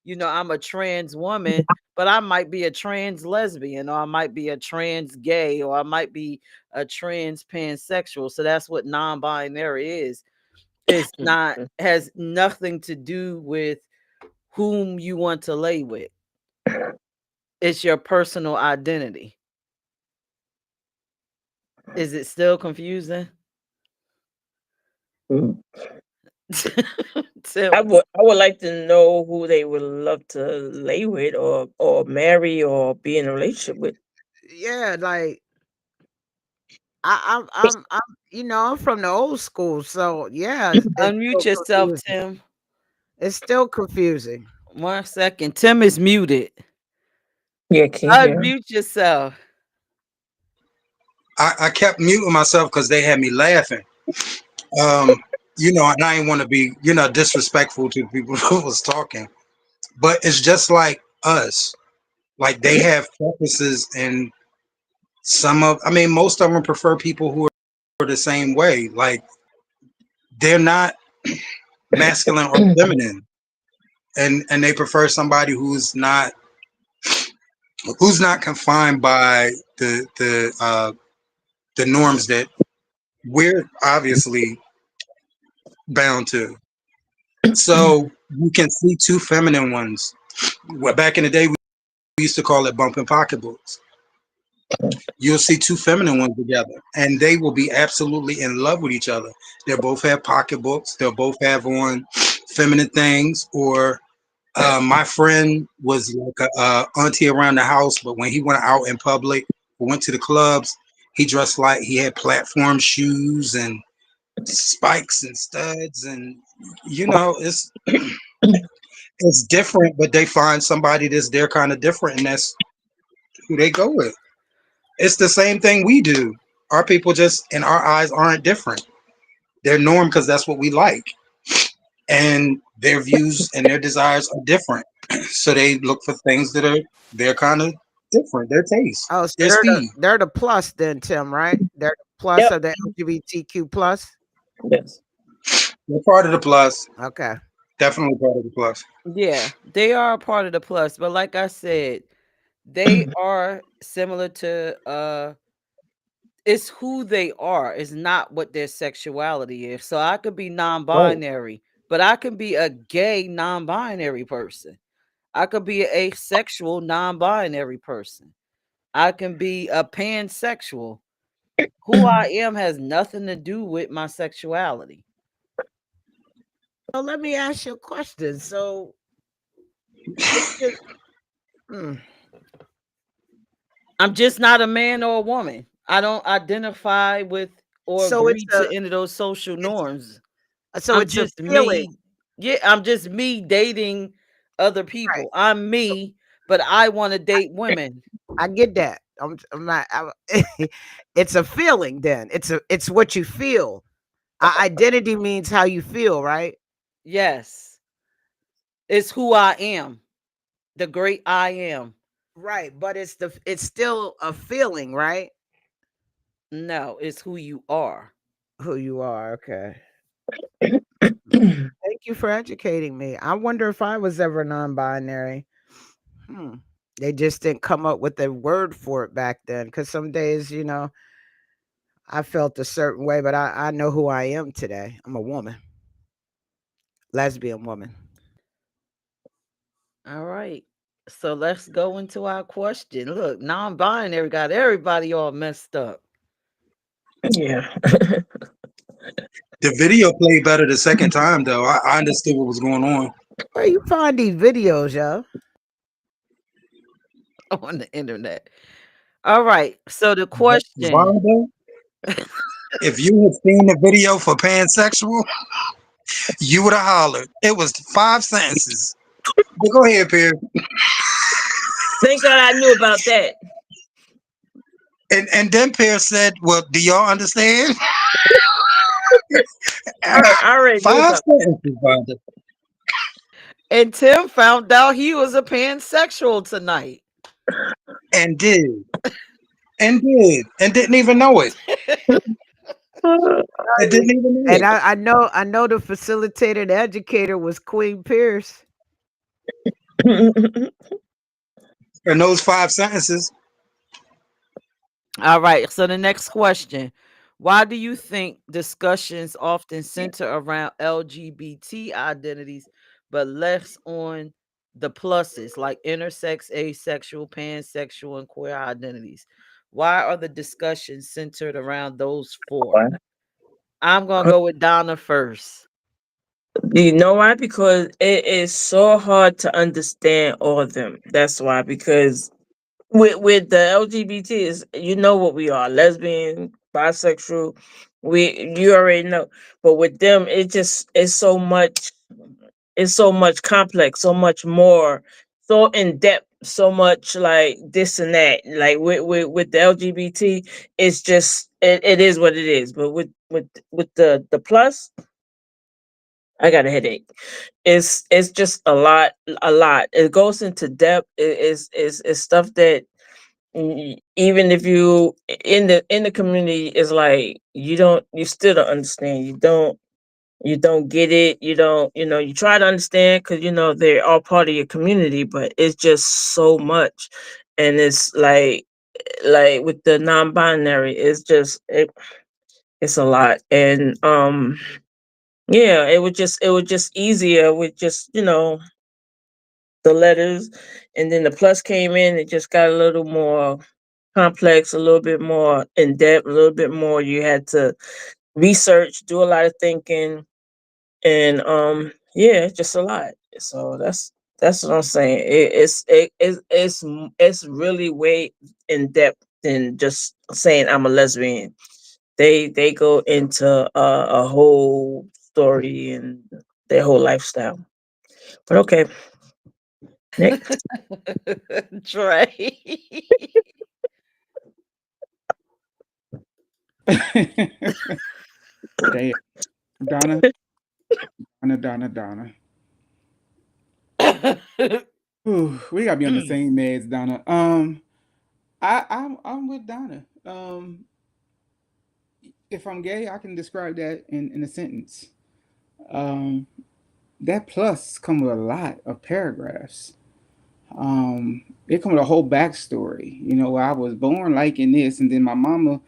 I'm a trans woman, but I might be a trans lesbian, or I might be a trans gay, or I might be a trans pansexual. So that's what non-binary is. It's not has nothing to do with whom you want to lay with. It's your personal identity. Is it still confusing? I would like to know who they would love to lay with or marry or be in a relationship with. Yeah, like I'm from the old school, so yeah, it's Unmute still yourself, confusing. Tim. It's still confusing. 1 second. Tim is muted. Yeah, can't hear him. Unmute yourself. I kept muting myself because they had me laughing. And I didn't want to be, disrespectful to people who was talking. But it's just like us. Like they have preferences, and most of them prefer people who are the same way. Like they're not masculine or feminine, and they prefer somebody who's not confined by the norms that we're obviously bound to. So you can see two feminine ones. Well, back in the day, we used to call it bumping pocketbooks. You'll see two feminine ones together, and they will be absolutely in love with each other. They'll both have pocketbooks. They'll both have on feminine things. Or my friend was like a auntie around the house, but when he went out in public, went to the clubs, he dressed like he had platform shoes and spikes and studs, and it's it's different, but they find somebody that's they're kind of different, and that's who they go with. It's the same thing we do. Our people just in our eyes aren't different. They're norm because that's what we like, and their views and their desires are different. So they look for things that they're kind of different. Their taste, Oh, so their speed. they're the plus then, Tim, right? They're the plus of the LGBTQ plus. Yes, they're part of the plus. Okay, definitely part of the plus. Yeah, they are a part of the plus, but like I said, they are similar to it's who they are. It's not what their sexuality is. So I could be non-binary, but I can be a gay non-binary person. I could be an asexual non-binary person. I can be a pansexual. Who I am has nothing to do with my sexuality. so let me ask you a question. So I'm just not a man or a woman. I don't identify with or So agree to any of those social norms. so I'm it's a just feeling. me. Yeah, I'm just me dating other people. Right. I'm me, but I want to date women. I get that. I'm not. It's a feeling. Then it's what you feel. Identity means how you feel, right? Yes. It's who I am. The great I am. Right, but it's still a feeling, right? No, it's who you are. Who you are. Okay. Thank you for educating me. I wonder if I was ever non-binary. They just didn't come up with a word for it back then. Because some days, I felt a certain way, but I know who I am today. I'm a woman, lesbian woman. All right. So let's go into our question. Look, non-binary got everybody all messed up. Yeah. The video played better the second time, though. I understood what was going on. Where you find these videos, yo? On the internet. All right. So the question. Vonda, if you had seen the video for pansexual, you would have hollered. It was 5 sentences. But go ahead, Peirrce. Thank God I knew about that. And then Peirrce said, "Well, do y'all understand?" I already knew 5 about sentences, Vonda. And Tim found out he was a pansexual tonight. And didn't even know it. I didn't even know And it. I know the facilitator, the educator was Queen Peirrce. And those 5 sentences. All right. So the next question. Why do you think discussions often center around LGBT identities, but less on the pluses like intersex, asexual, pansexual, and queer identities? Why are the discussions centered around those 4? I'm going to go with Donna first. You know why? Because it is so hard to understand all of them. That's why. Because with the LGBT is, you know what we are: lesbian, bisexual. You already know. But with them, it's so much. It's so much complex, so much more, so in depth, so much like this and that. Like with the LGBT, it's just it is what it is. But with the plus, I got a headache. It's just a lot, a lot. It goes into depth. It's stuff that even if you in the community is like you still don't understand. You don't get it. You don't you try to understand because they're all part of your community, but it's just so much, and it's like with the non-binary, it's a lot, and yeah, it was just easier with just the letters, and then the plus came in. It just got a little more complex, a little bit more in depth, a little bit more. You had to research, do a lot of thinking, and yeah, it's just a lot. So that's what I'm saying. It's really way in depth than just saying I'm a lesbian. They go into a whole story and their whole lifestyle. But okay, next. Trey. Damn. Donna. Ooh, we gotta be on the same meds, Donna. I'm with Donna. If I'm gay, I can describe that in a sentence. Um, that plus come with a lot of paragraphs. It come with a whole backstory. I was born liking this, and then my mama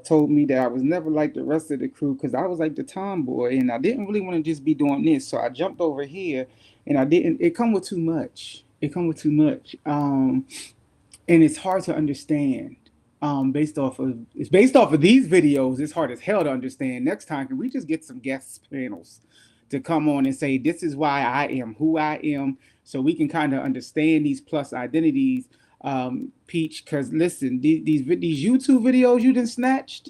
told me that I was never like the rest of the crew because I was like the tomboy, and I didn't really want to just be doing this. So I jumped over here, and I didn't. It come with too much. And it's hard to understand. Based off of these videos, it's hard as hell to understand. Next time, can we just get some guest panels to come on and say this is why I am who I am, so we can kind of understand these plus identities. Peach, because listen, these YouTube videos you done snatched,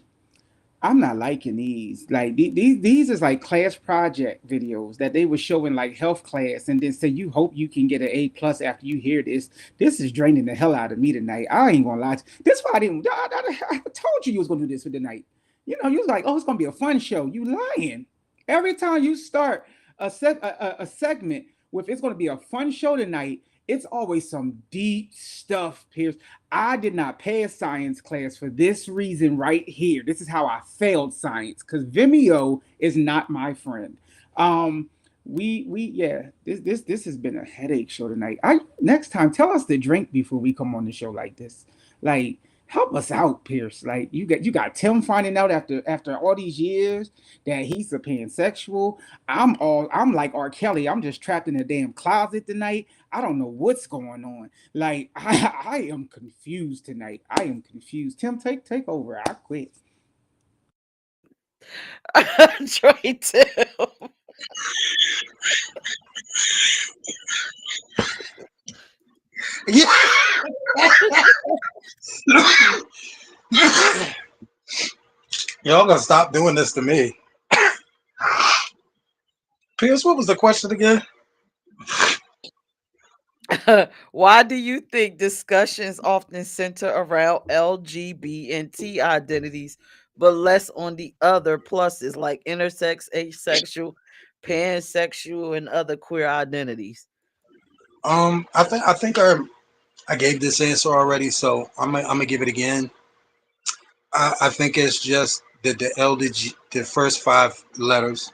I'm not liking these. Like these is like class project videos that they were showing like health class, and then say you hope you can get an A+ after you hear this. This is draining the hell out of me tonight. I ain't gonna lie. This why I didn't. I told you was gonna do this for the night. You know, you was like, oh, it's gonna be a fun show. You lying. Every time you start a segment with it's gonna be a fun show tonight, it's always some deep stuff, Peirrce. I did not pass science class for this reason right here. This is how I failed science because Vimeo is not my friend. We yeah, this has been a headache show tonight. Next time tell us to drink before we come on the show like this. Like help us out, Peirrce. Like you got Tim finding out after all these years that he's a pansexual. I'm like R. Kelly. I'm just trapped in a damn closet tonight. I don't know what's going on. Like I am confused tonight. I am confused. Tim, take over. I quit. Troy Tim. Y'all gonna stop doing this to me. Peirrce, what was the question again? Why do you think discussions often center around LGBT identities, but less on the other pluses like intersex, asexual, pansexual, and other queer identities? I think I gave this answer already, so I'm gonna give it again. I think it's just that the first 5 letters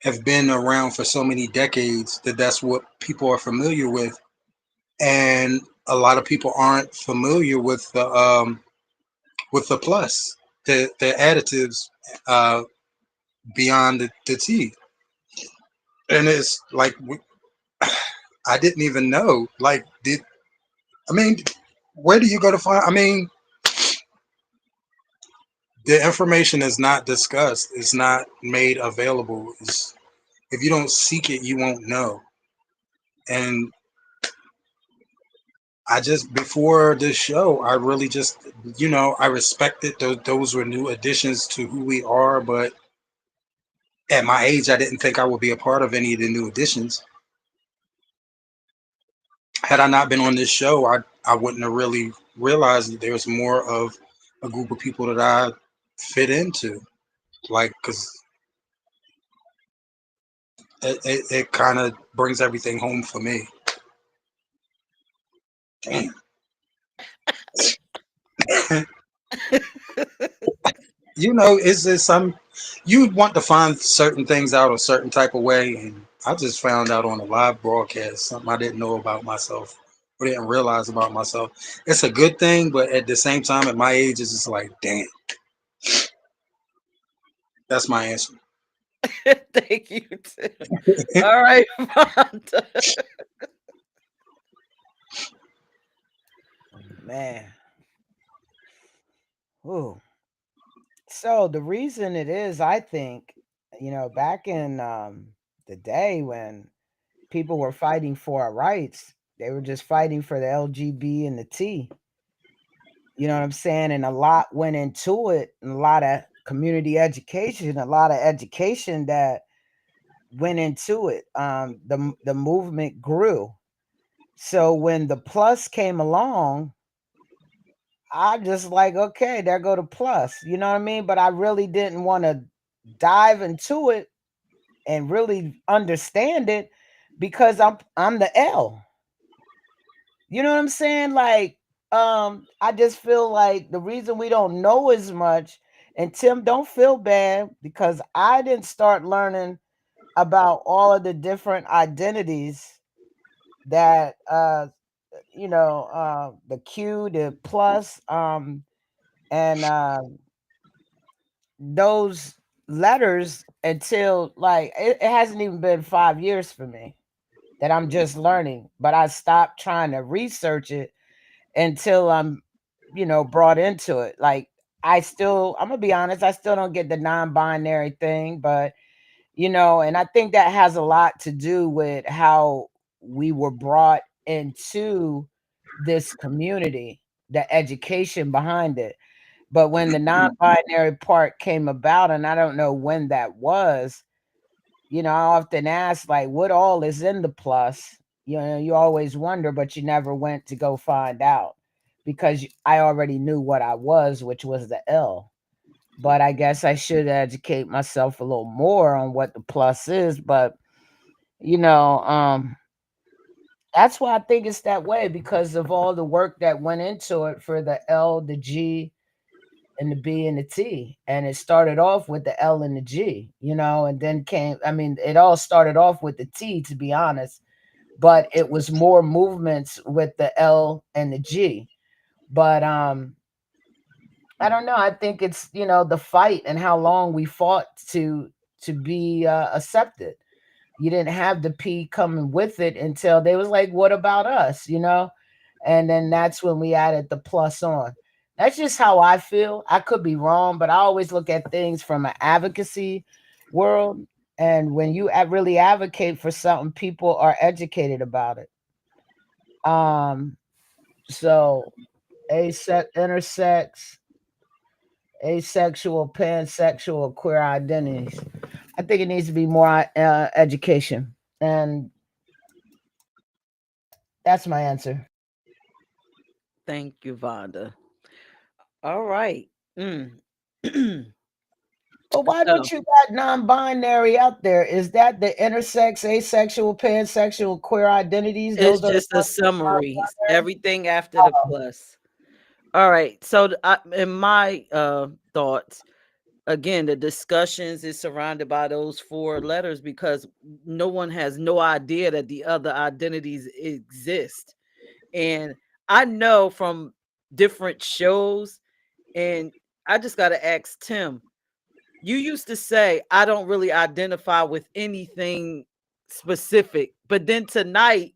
have been around for so many decades that that's what people are familiar with, and a lot of people aren't familiar with the plus, the additives beyond the T, and it's like I didn't even know. Like, where do you go to find? I mean, the information is not discussed. It's not made available. If you don't seek it, you won't know. And I just, before this show, I really just, I respected those were new additions to who we are. But at my age, I didn't think I would be a part of any of the new additions. Had I not been on this show, I wouldn't have really realized that there's more of a group of people that I fit into. Like, because it kind of brings everything home for me. Damn. Is there you'd want to find certain things out a certain type of way, and I just found out on a live broadcast something I didn't know about myself or didn't realize about myself. It's a good thing, but at the same time, at my age, it's just like, damn. That's my answer. Thank you, Tim. All right, Vonda. Man. Ooh. So the reason it is, I think, back in the day when people were fighting for our rights, they were just fighting for the LGB and the T. You know what I'm saying? And a lot went into it, and a lot of community education, a lot of education that went into it. The movement grew. So when the plus came along, I just like, okay, there go the plus. You know what I mean? But I really didn't want to dive into it and really understand it because I'm the L. You know what I'm saying? Like, I just feel like the reason we don't know as much, and Tim, don't feel bad because I didn't start learning about all of the different identities that the Q, the plus, and those letters until like it hasn't even been 5 years for me that I'm just learning, but I stopped trying to research it until I'm brought into it. Like I'm gonna be honest, I still don't get the non-binary thing, but and I think that has a lot to do with how we were brought into this community, the education behind it. But when the non-binary part came about, and I don't know when that was, I often ask, like, what all is in the plus? You always wonder, but you never went to go find out because I already knew what I was, which was the L. But I guess I should educate myself a little more on what the plus is. But that's why I think it's that way, because of all the work that went into it for the L, the G, and the B and the T. And it started off with the L and the G, and then it all started off with the T, to be honest, but it was more movements with the L and the G. But I don't know. I think it's, the fight and how long we fought to be accepted. You didn't have the P coming with it until they was like, what about us? And then that's when we added the plus on. That's just how I feel. I could be wrong, but I always look at things from an advocacy world. And when you really advocate for something, people are educated about it. So intersex, asexual, pansexual, queer identities. I think it needs to be more education. And that's my answer. Thank you, Vonda. All right. But why don't you got non-binary out there? Is that the intersex, asexual, pansexual, queer identities? It's Those are just a summary. Everything after the plus. All right. So in my thoughts, again, the discussions is surrounded by those 4 letters because no one has no idea that the other identities exist. And I know from different shows, and I just got to ask Tim, you used to say, I don't really identify with anything specific, but then tonight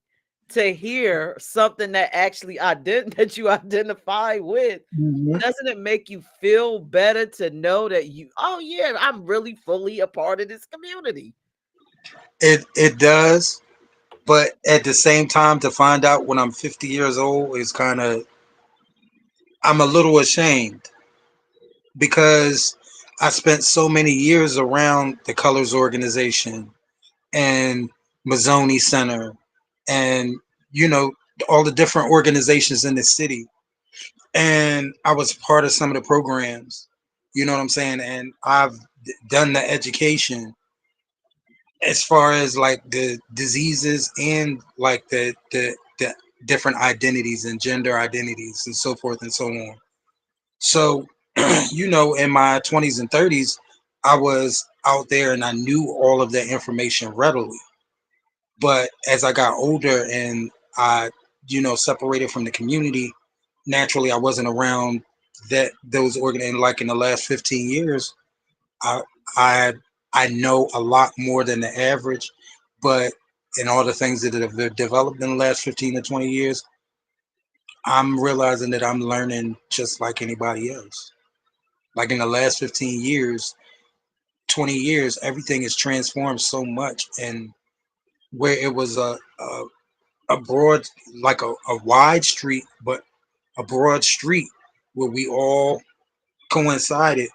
to hear something that actually that you identify with, doesn't it make you feel better to know that I'm really fully a part of this community? It does, but at the same time, to find out when I'm 50 years old is I'm a little ashamed because I spent so many years around the Colors Organization and Mazzoni Center and all the different organizations in the city, and I was part of some of the programs, you know what I'm saying, and I've done the education as far as like the diseases and like the different identities and gender identities and so forth and so on. So in my 20s and 30s, I was out there and I knew all of that information readily. But as I got older and I, separated from the community, naturally I wasn't around those organ. Like in the last 15 years, I I I know a lot more than the average, but in all the things that have developed in the last 15 to 20 years, I'm realizing that I'm learning just like anybody else. Like in the last 15 years, 20 years, everything has transformed so much. And where it was a broad, like a wide street, but a broad street where we all coincided,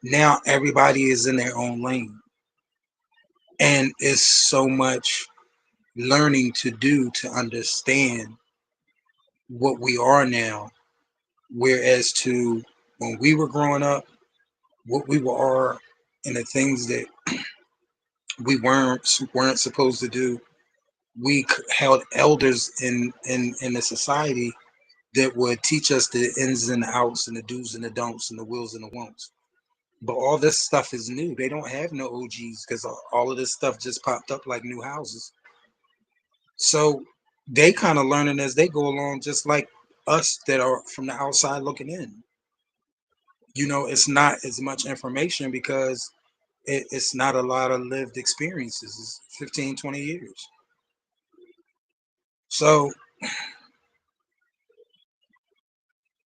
now everybody is in their own lane. And it's so much learning to do to understand what we are now. Whereas to when we were growing up, what we were and the things that we weren't supposed to do, we held elders in the society that would teach us the ins and the outs and the do's and the don'ts and the wills and the won'ts. But all this stuff is new. They don't have no OGs because all of this stuff just popped up like new houses. So they kind of learning as they go along, just like us that are from the outside looking in. It's not as much information because it's not a lot of lived experiences. It's 15, 20 years. So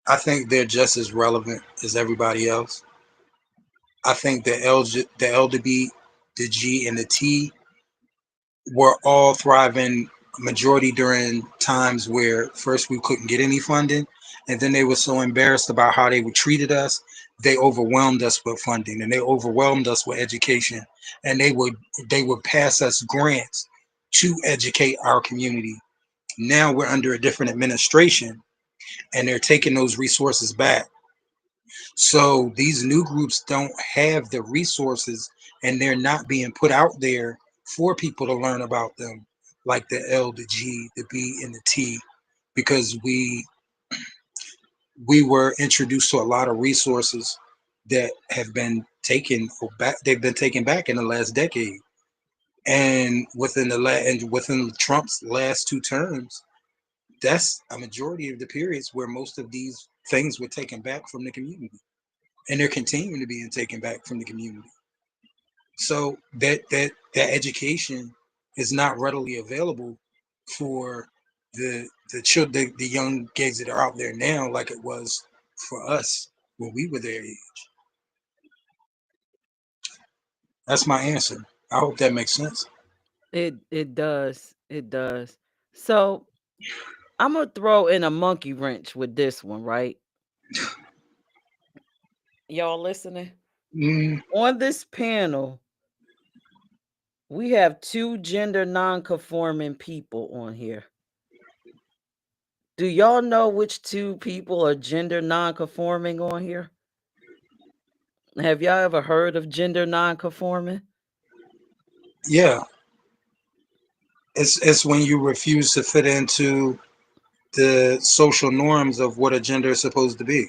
I think they're just as relevant as everybody else. I think the LGB, the G, and the T were all thriving majority during times where first we couldn't get any funding, and then they were so embarrassed about how they treated us, they overwhelmed us with funding and they overwhelmed us with education, and they would pass us grants to educate our community. Now we're under a different administration, and they're taking those resources back. So these new groups don't have the resources, and they're not being put out there for people to learn about them, like the L, the G, the B, and the T, because we were introduced to a lot of resources that have been taken back. They've been taken back in the last decade, and within Trump's last 2 terms, that's a majority of the periods where most of these things were taken back from the community, and they're continuing to be taken back from the community. So that education is not readily available for the children, the young kids that are out there now, like it was for us when we were their age. That's my answer. I hope that makes sense. It does. It does. So I'm gonna throw in a monkey wrench with this one, right? Y'all listening? On this panel, we have 2 gender non-conforming people on here. Do y'all know which 2 people are gender non-conforming on here? Have y'all ever heard of gender non-conforming? Yeah, it's when you refuse to fit into the social norms of what a gender is supposed to be.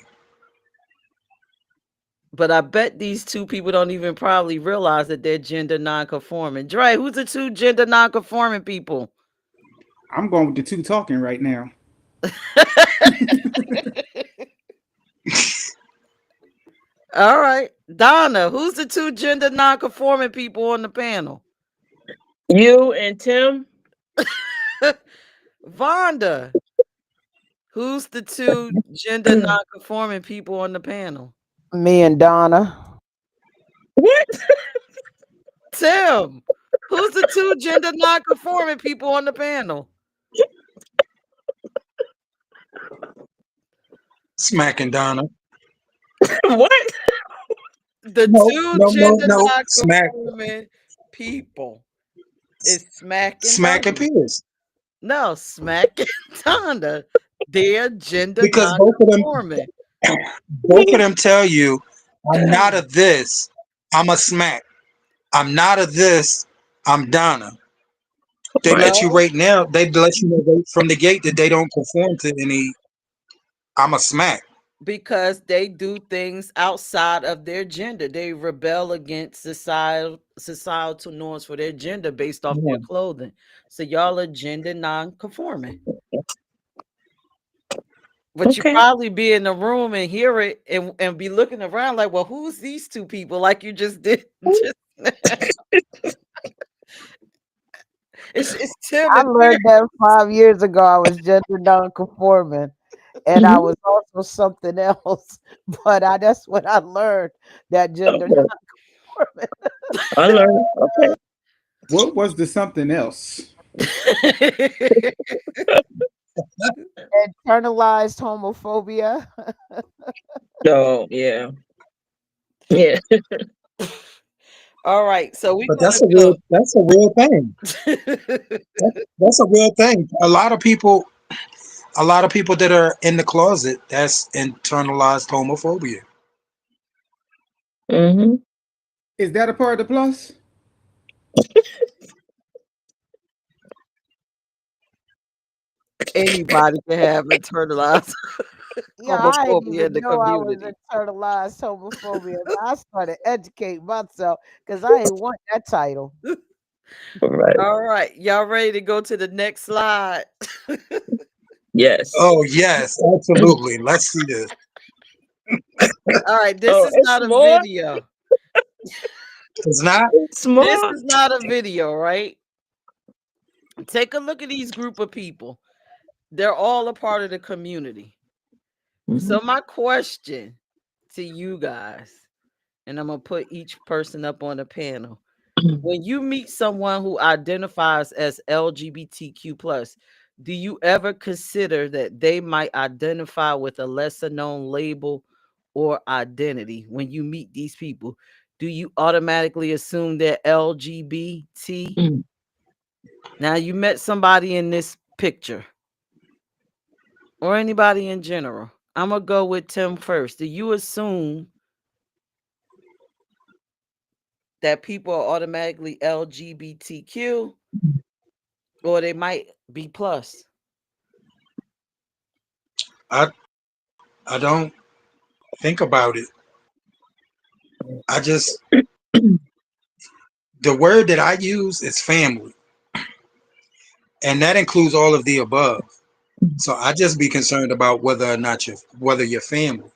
But I bet these 2 people don't even probably realize that they're gender non-conforming. Dre, who's the 2 gender non-conforming people? I'm going with the 2 talking right now. All right. Donna, who's the 2 gender non-conforming people on the panel? You and Tim. Vonda, who's the 2 gender non-conforming people on the panel? Me and Donna. What? Tim, who's the 2 gender non-conforming people on the panel? Smacking Donna. What? The No, 2 gender Smack. non-conforming people is Smacking Peirrce. No, smacking Donna. They're gender Because non-conforming. both of them tell you, I'm not a this, I'm a smack. I'm not a this, I'm Donna. They let you right now, they let you know right from the gate that they don't conform to any I'm a smack. Because they do things outside of their gender. They rebel against societal norms for their gender based off their clothing. So y'all are gender non-conforming. But you probably be in the room and hear it and be looking around like, well, who's these 2 people? Like you just did. It's Tim. I learned that 5 years ago. I was gender non-conforming, and I was also something else. But that's what I learned, that gender non-conforming. I learned. Okay. What was the something else? Internalized homophobia. Oh, yeah. Yeah. All right. So But that's a real thing. That's a real thing. A lot of people that are in the closet, that's internalized homophobia. Mm-hmm. Is that a part of the plus? Anybody can have internalized Yeah, I didn't homophobia in even the know I was community. internalized homophobia. I started educating myself because I ain't want that title. Right. All right. Y'all ready to go to the next slide? Yes. Oh, yes, absolutely. Let's see this. All right. This is not a video. It's not? This is not a video, right? Take a look at these group of people. They're all a part of the community. So my question to you guys, and I'm going to put each person up on the panel. When you meet someone who identifies as LGBTQ plus, do you ever consider that they might identify with a lesser known label or identity? When you meet these people, do you automatically assume they're LGBT? Now you met somebody in this picture or anybody in general. I'm gonna go with Tim first. Do you assume that people are automatically LGBTQ or they might be plus? I don't think about it. I just the word that I use is family, and that includes all of the above. So I just be concerned about whether or not you're family.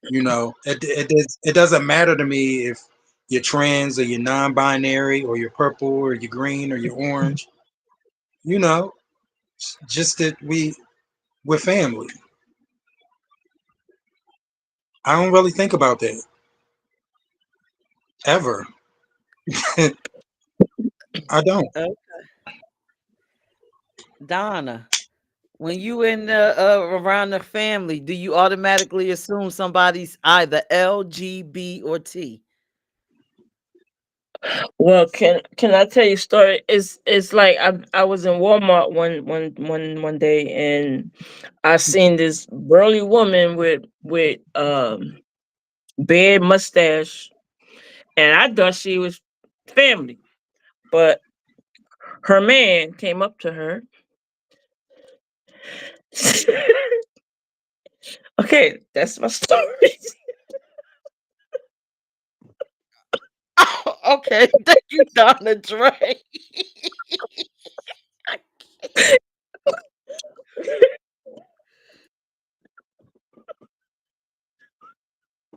You know, it doesn't matter to me if you're trans or you're non-binary or you're purple or you're green or you're orange. You know, just that we're family. I don't really think about that ever. I don't. Okay. Donna, when you in around the family, do you automatically assume somebody's either L, G, B, or T? Well, can I tell you a story? It's like I was in Walmart one day, and I seen this burly woman with beard mustache, and I thought she was family, but her man came up to her. Okay, that's my story. Okay, thank you, Donna Dre.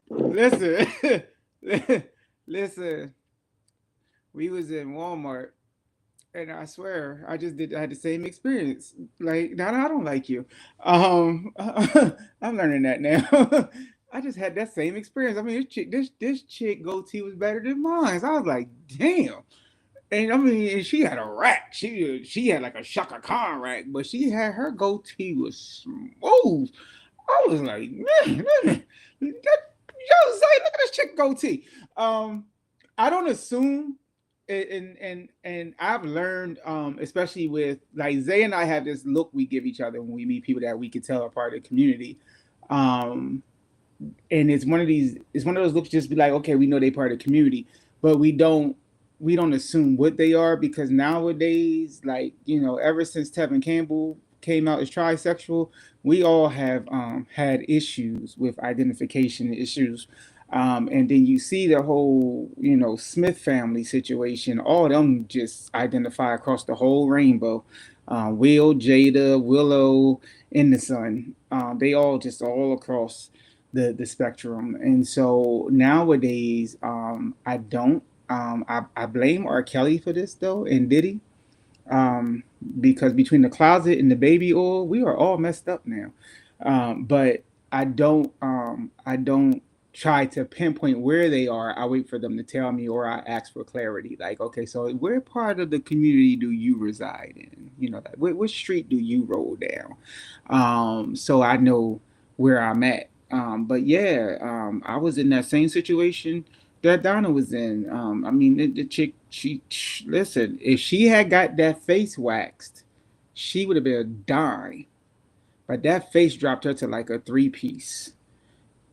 Listen, listen. We was in Walmart, and I swear, I had the same experience. Like, no, I don't like you. I'm learning that now. I just had that same experience. I mean, this chick goatee was better than mine. So I was like, damn. And I mean, she had a rack. She had like a Shaka Khan rack, but she had her goatee was smooth. I was like, man, yo, Zay, look at this chick goatee. I don't assume, and I've learned, especially with like Zay and I have this look we give each other when we meet people that we can tell are part of the community. Um, and it's one of those looks just be like, okay, we know they part of the community, but we don't assume what they are, because nowadays, like, ever since Tevin Campbell came out as trisexual, we all have had issues with identification issues. And then you see the whole, Smith family situation. All of them just identify across the whole rainbow. Will, Jada, Willow, and the Son. They all just all across the spectrum. And so nowadays, I don't. I blame R. Kelly for this though, and Diddy, um, because between the closet and the baby oil, we are all messed up now. But I don't try to pinpoint where they are. I wait for them to tell me, or I ask for clarity. Like, okay, so where part of the community do you reside in? Like, which street do you roll down? So I know where I'm at. But yeah, I was in that same situation that Donna was in. I mean, the chick, listen, if she had got that face waxed, she would have been a dime. But that face dropped her to like a three-piece,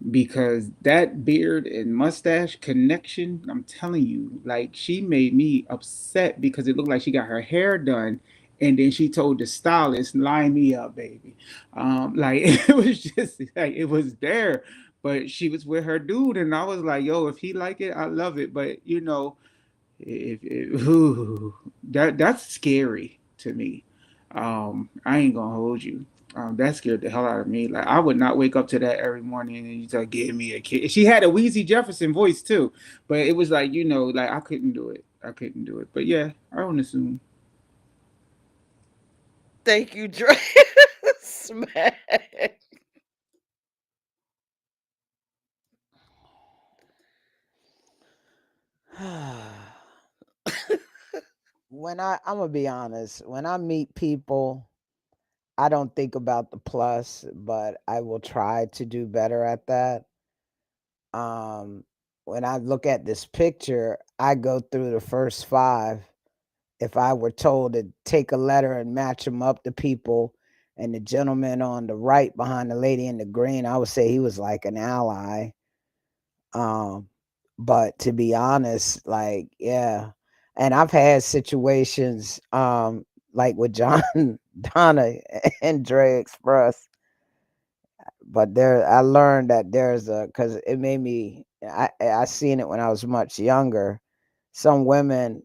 because that beard and mustache connection, I'm telling you, like, she made me upset because it looked like she got her hair done, and then she told the stylist, line me up, baby. Like, it was just like, it was there, but she was with her dude, and I was like, yo, if he like it, I love it. But ooh, that's scary to me. I ain't gonna hold you. That scared the hell out of me. Like, I would not wake up to that every morning and you start giving me a kid. She had a Wheezy Jefferson voice too, but it was like, like, I couldn't do it. I couldn't do it. But yeah, I don't assume. Thank you, Dre. Smack. I'm gonna be honest, when I meet people, I don't think about the plus, but I will try to do better at that. Um, when I look at this picture, I go through the first 5. If I were told to take a letter and match them up to people, and the gentleman on the right behind the lady in the green, I would say he was like an ally. Um, but to be honest, like, yeah. And I've had situations like with John Donna and Dre Express. But there I learned that there's a because it made me I seen it when I was much younger. Some women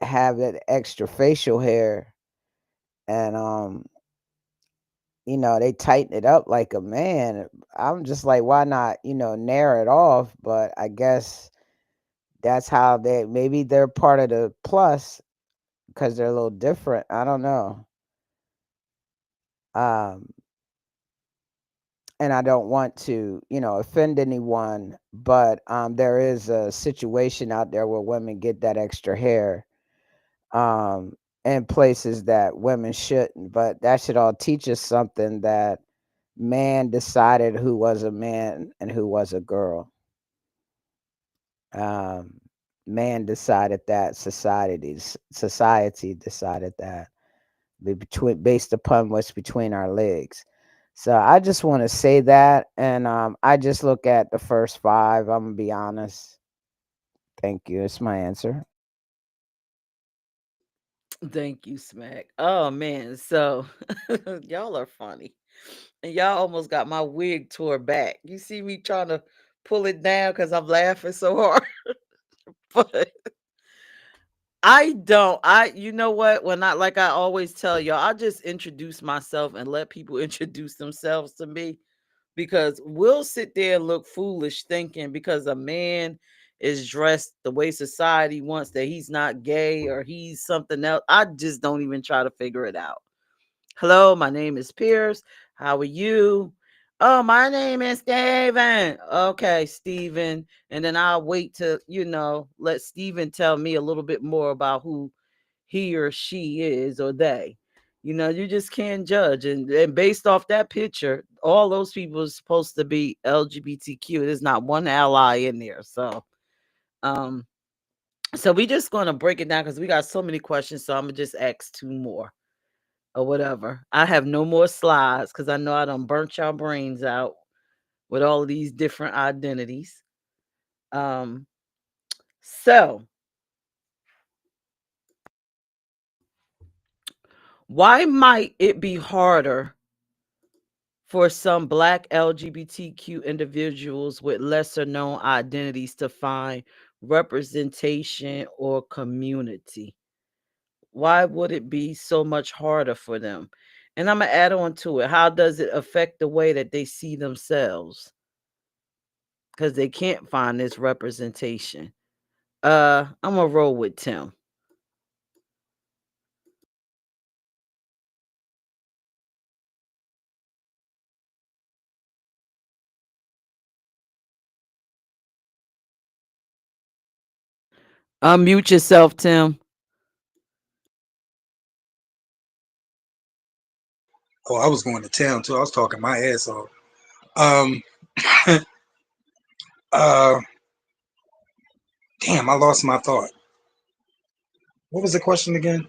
have that extra facial hair and they tighten it up like a man. I'm just like, why not, narrow it off? But I guess that's how maybe they're part of the plus because they're a little different. I don't know. Um, and I don't want to, offend anyone, but there is a situation out there where women get that extra hair in places that women shouldn't. But that should all teach us something that man decided who was a man and who was a girl. Um, Man decided that society decided that based upon what's between our legs. So I just want to say that, and I just look at the first 5. I'm gonna be honest. Thank you. It's my answer. Thank you, Smack. Oh man, so y'all are funny. And y'all almost got my wig tore back. You see me trying to pull it down because I'm laughing so hard. But you know what? When like I always tell y'all, I just introduce myself and let people introduce themselves to me because we'll sit there and look foolish thinking because a man is dressed the way society wants that he's not gay or he's something else. I just don't even try to figure it out. Hello, my name is Peirrce. How are you? Oh, my name is Steven. Okay, Steven. And then I'll wait to, let Steven tell me a little bit more about who he or she is or they. You just can't judge. And based off that picture, all those people are supposed to be LGBTQ. There's not one ally in there. Um, so we just gonna break it down because we got so many questions. So I'm gonna just ask 2 more or whatever. I have no more slides because I know I done burnt y'all brains out with all of these different identities. So why might it be harder for some Black LGBTQ individuals with lesser known identities to find representation or community? Why would it be so much harder for them? And I'm gonna add on to it. How does it affect the way that they see themselves? Because they can't find this representation. I'm gonna roll with Tim. Unmute yourself, Tim. Oh, I was going to town too. I was talking my ass off. Um, uh, damn, I lost my thought. What was the question again?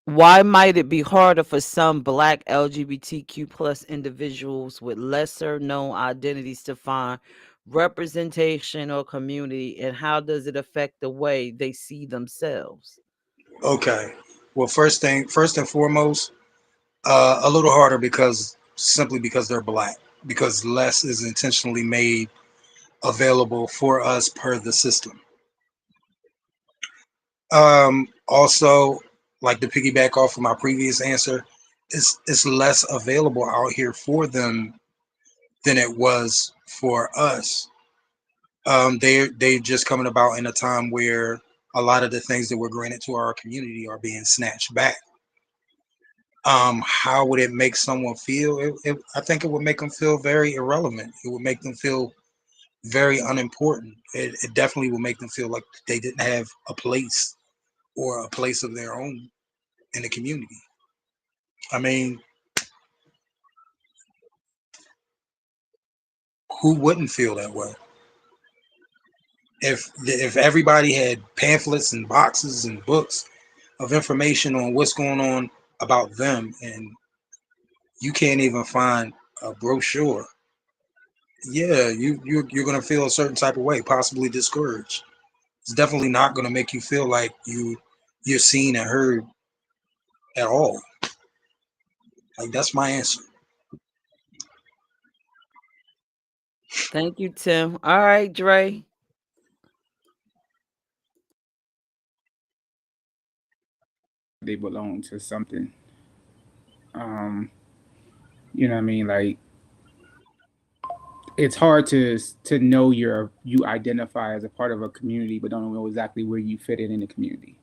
Why might it be harder for some Black LGBTQ plus individuals with lesser known identities to find representation or community, and how does it affect the way they see themselves? Okay. Well, first and foremost, a little harder simply because they're Black, because less is intentionally made available for us per the system. Also, like to piggyback off of my previous answer, it's less available out here for them than it was for us. They just coming about in a time where a lot of the things that were granted to our community are being snatched back. How would it make someone feel? I think it would make them feel very irrelevant. It would make them feel very unimportant. It definitely will make them feel like they didn't have a place or a place of their own in the community. I mean, who wouldn't feel that way? If everybody had pamphlets and boxes and books of information on what's going on about them, and you can't even find a brochure, yeah, you're gonna feel a certain type of way, possibly discouraged. It's definitely not gonna make you feel like you're seen and heard at all. Like, that's my answer. Thank you, Tim. All right, Dre. They belong to something. You know what I mean? Like, it's hard to know you identify as a part of a community, but don't know exactly where you fit in the community.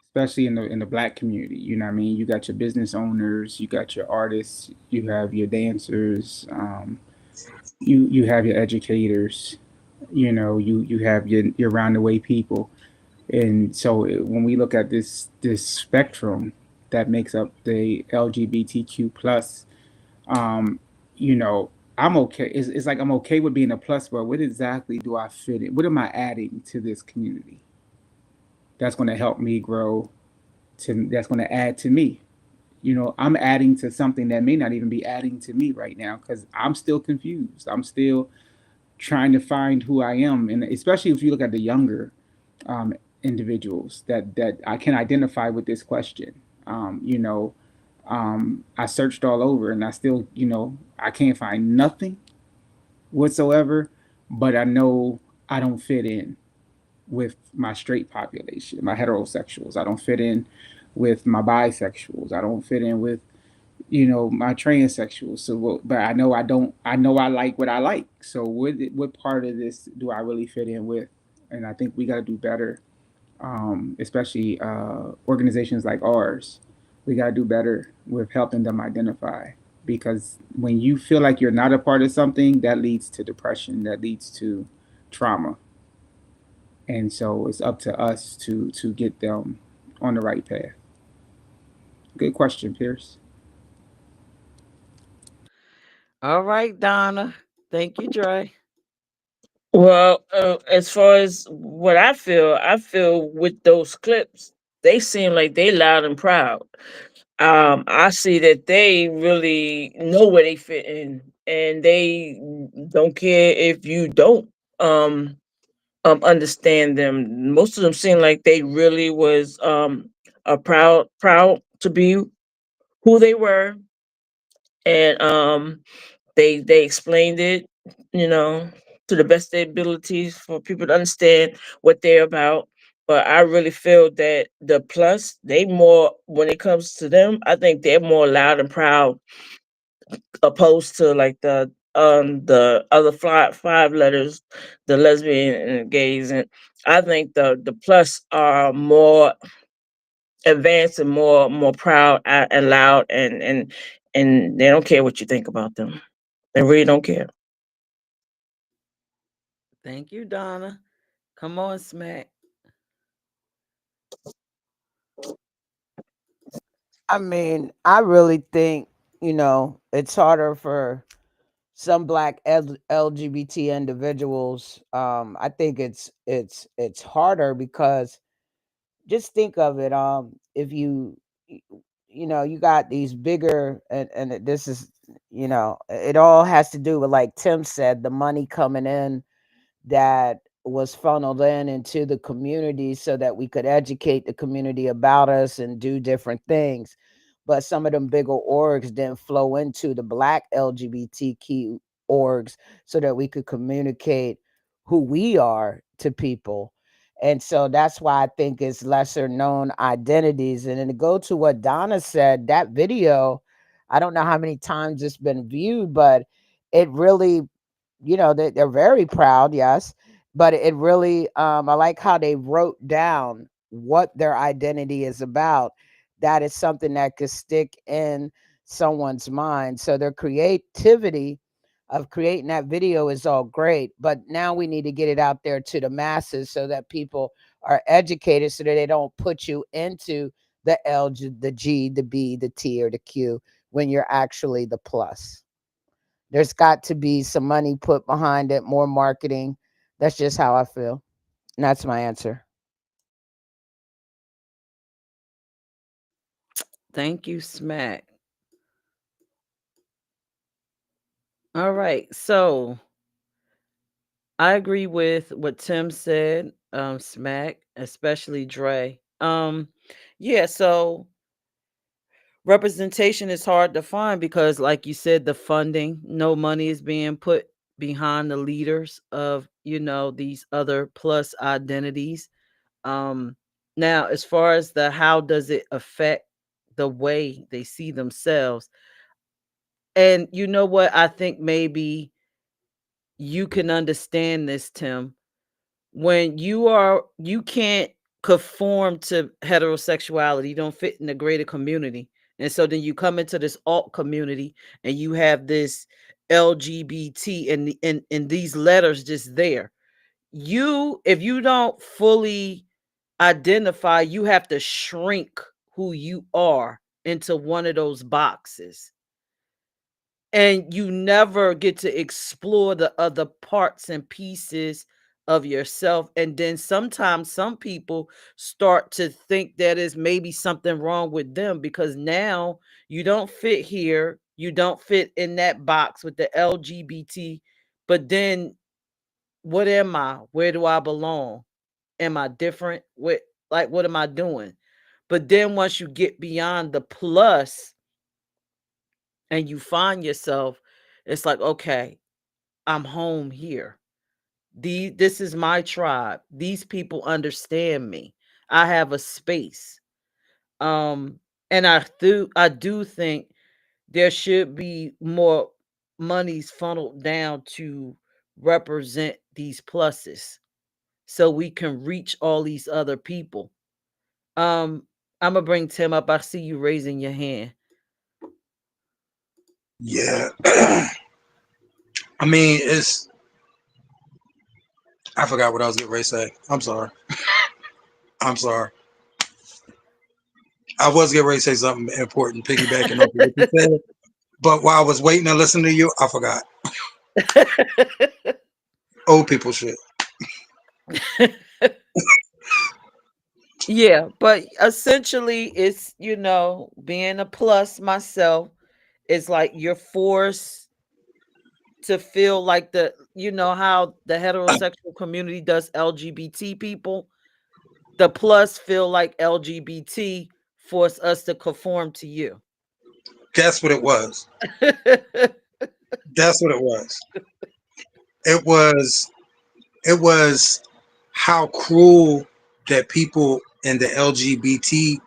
Especially in the Black community, you know what I mean? You got your business owners, you got your artists, you have your dancers, you have your educators, you know, you have your round the way people. And so when we look at this spectrum that makes up the LGBTQ plus, um, you know, I'm okay. It's like I'm okay with being a plus, but what exactly do I fit in? What am I adding to this community that's going to help me grow? That's going to add to me. You know, I'm adding to something that may not even be adding to me right now because I'm still confused. I'm still trying to find who I am, and especially if you look at the younger um, individuals that I can identify with this question. You know, I searched all over, and I still, you know, I can't find nothing whatsoever. But I know I don't fit in with my straight population, my heterosexuals. I don't fit in with my bisexuals. I don't fit in with, you know, my transsexuals. So, but I know I don't. I know I like what I like. So, what part of this do I really fit in with? And I think we got to do better, especially organizations like ours. We got to do better with helping them identify. Because when you feel like you're not a part of something, that leads to depression. That leads to trauma. And so it's up to us to get them on the right path. Good question, Peirrce. All right, Donna. Thank you, Dre. Well, as far as what I feel with those clips, they seem like they loud and proud. I see that they really know where they fit in, and they don't care if you don't um understand them. Most of them seem like they really was are proud to be who they were, and they explained it, you know, to the best of their abilities for people to understand what they're about. But I really feel that the plus, they more, when it comes to them, I think they're more loud and proud opposed to like the other five letters, the lesbian and gays. And I think the plus are more advanced and more proud and loud, and they don't care what you think about them. They really don't care. Thank you, Donna. Come on, Smack. I mean, I really think, you know, it's harder for some Black LGBT individuals. I think it's harder because just think of it. If you know, you got these bigger, and this is, you know, it all has to do with, like Tim said, the money coming in that was funneled in into the community so that we could educate the community about us and do different things. But some of them bigger orgs didn't flow into the Black LGBTQ orgs so that we could communicate who we are to people. And so that's why I think it's lesser known identities. And then to go to what Donna said, that video, I don't know how many times it's been viewed, but it really, you know, they're very proud, yes, but it really, I like how they wrote down what their identity is about. That is something that could stick in someone's mind. So their creativity of creating that video is all great, but now we need to get it out there to the masses so that people are educated, so that they don't put you into the L, the G, the B, the T, or the Q when you're actually the plus. There's got to be some money put behind it, more marketing. That's just how I feel. And that's my answer. Thank you, Smack. All right, so I agree with what Tim said, Smack, especially Dre. Yeah, so representation is hard to find because, like you said, the funding, no money is being put behind the leaders of, these other plus identities. Now, as far as the how does it affect the way they see themselves, and you know what, I think maybe you can understand this, Tim. When you can't conform to heterosexuality, you don't fit in the greater community. And so then you come into this alt community and you have this LGBT and these letters just there. If you don't fully identify, you have to shrink who you are into one of those boxes. And you never get to explore the other parts and pieces of yourself. And then sometimes some people start to think that is maybe something wrong with them because now you don't fit here, you don't fit in that box with the LGBT. But then what am I? Where do I belong? Am I different? What am I doing? But then once you get beyond the plus and you find yourself, it's like, okay, I'm home here. This is my tribe. These people understand me. I have a space. And I do think there should be more monies funneled down to represent these pluses so we can reach all these other people. I'm gonna bring Tim up. I see you raising your hand. Yeah. I mean, I forgot what I was getting ready to say. I'm sorry. I'm sorry. I was getting ready to say something important, piggybacking off of what you said. But while I was waiting and listening to you, I forgot. Old people shit. Yeah, but essentially it's, being a plus myself, it's like you're forced to feel like how the heterosexual community does LGBT people. The plus feel like LGBT force us to conform to you. That's what it was. That's what it was. It was how cruel that people in the LGBT.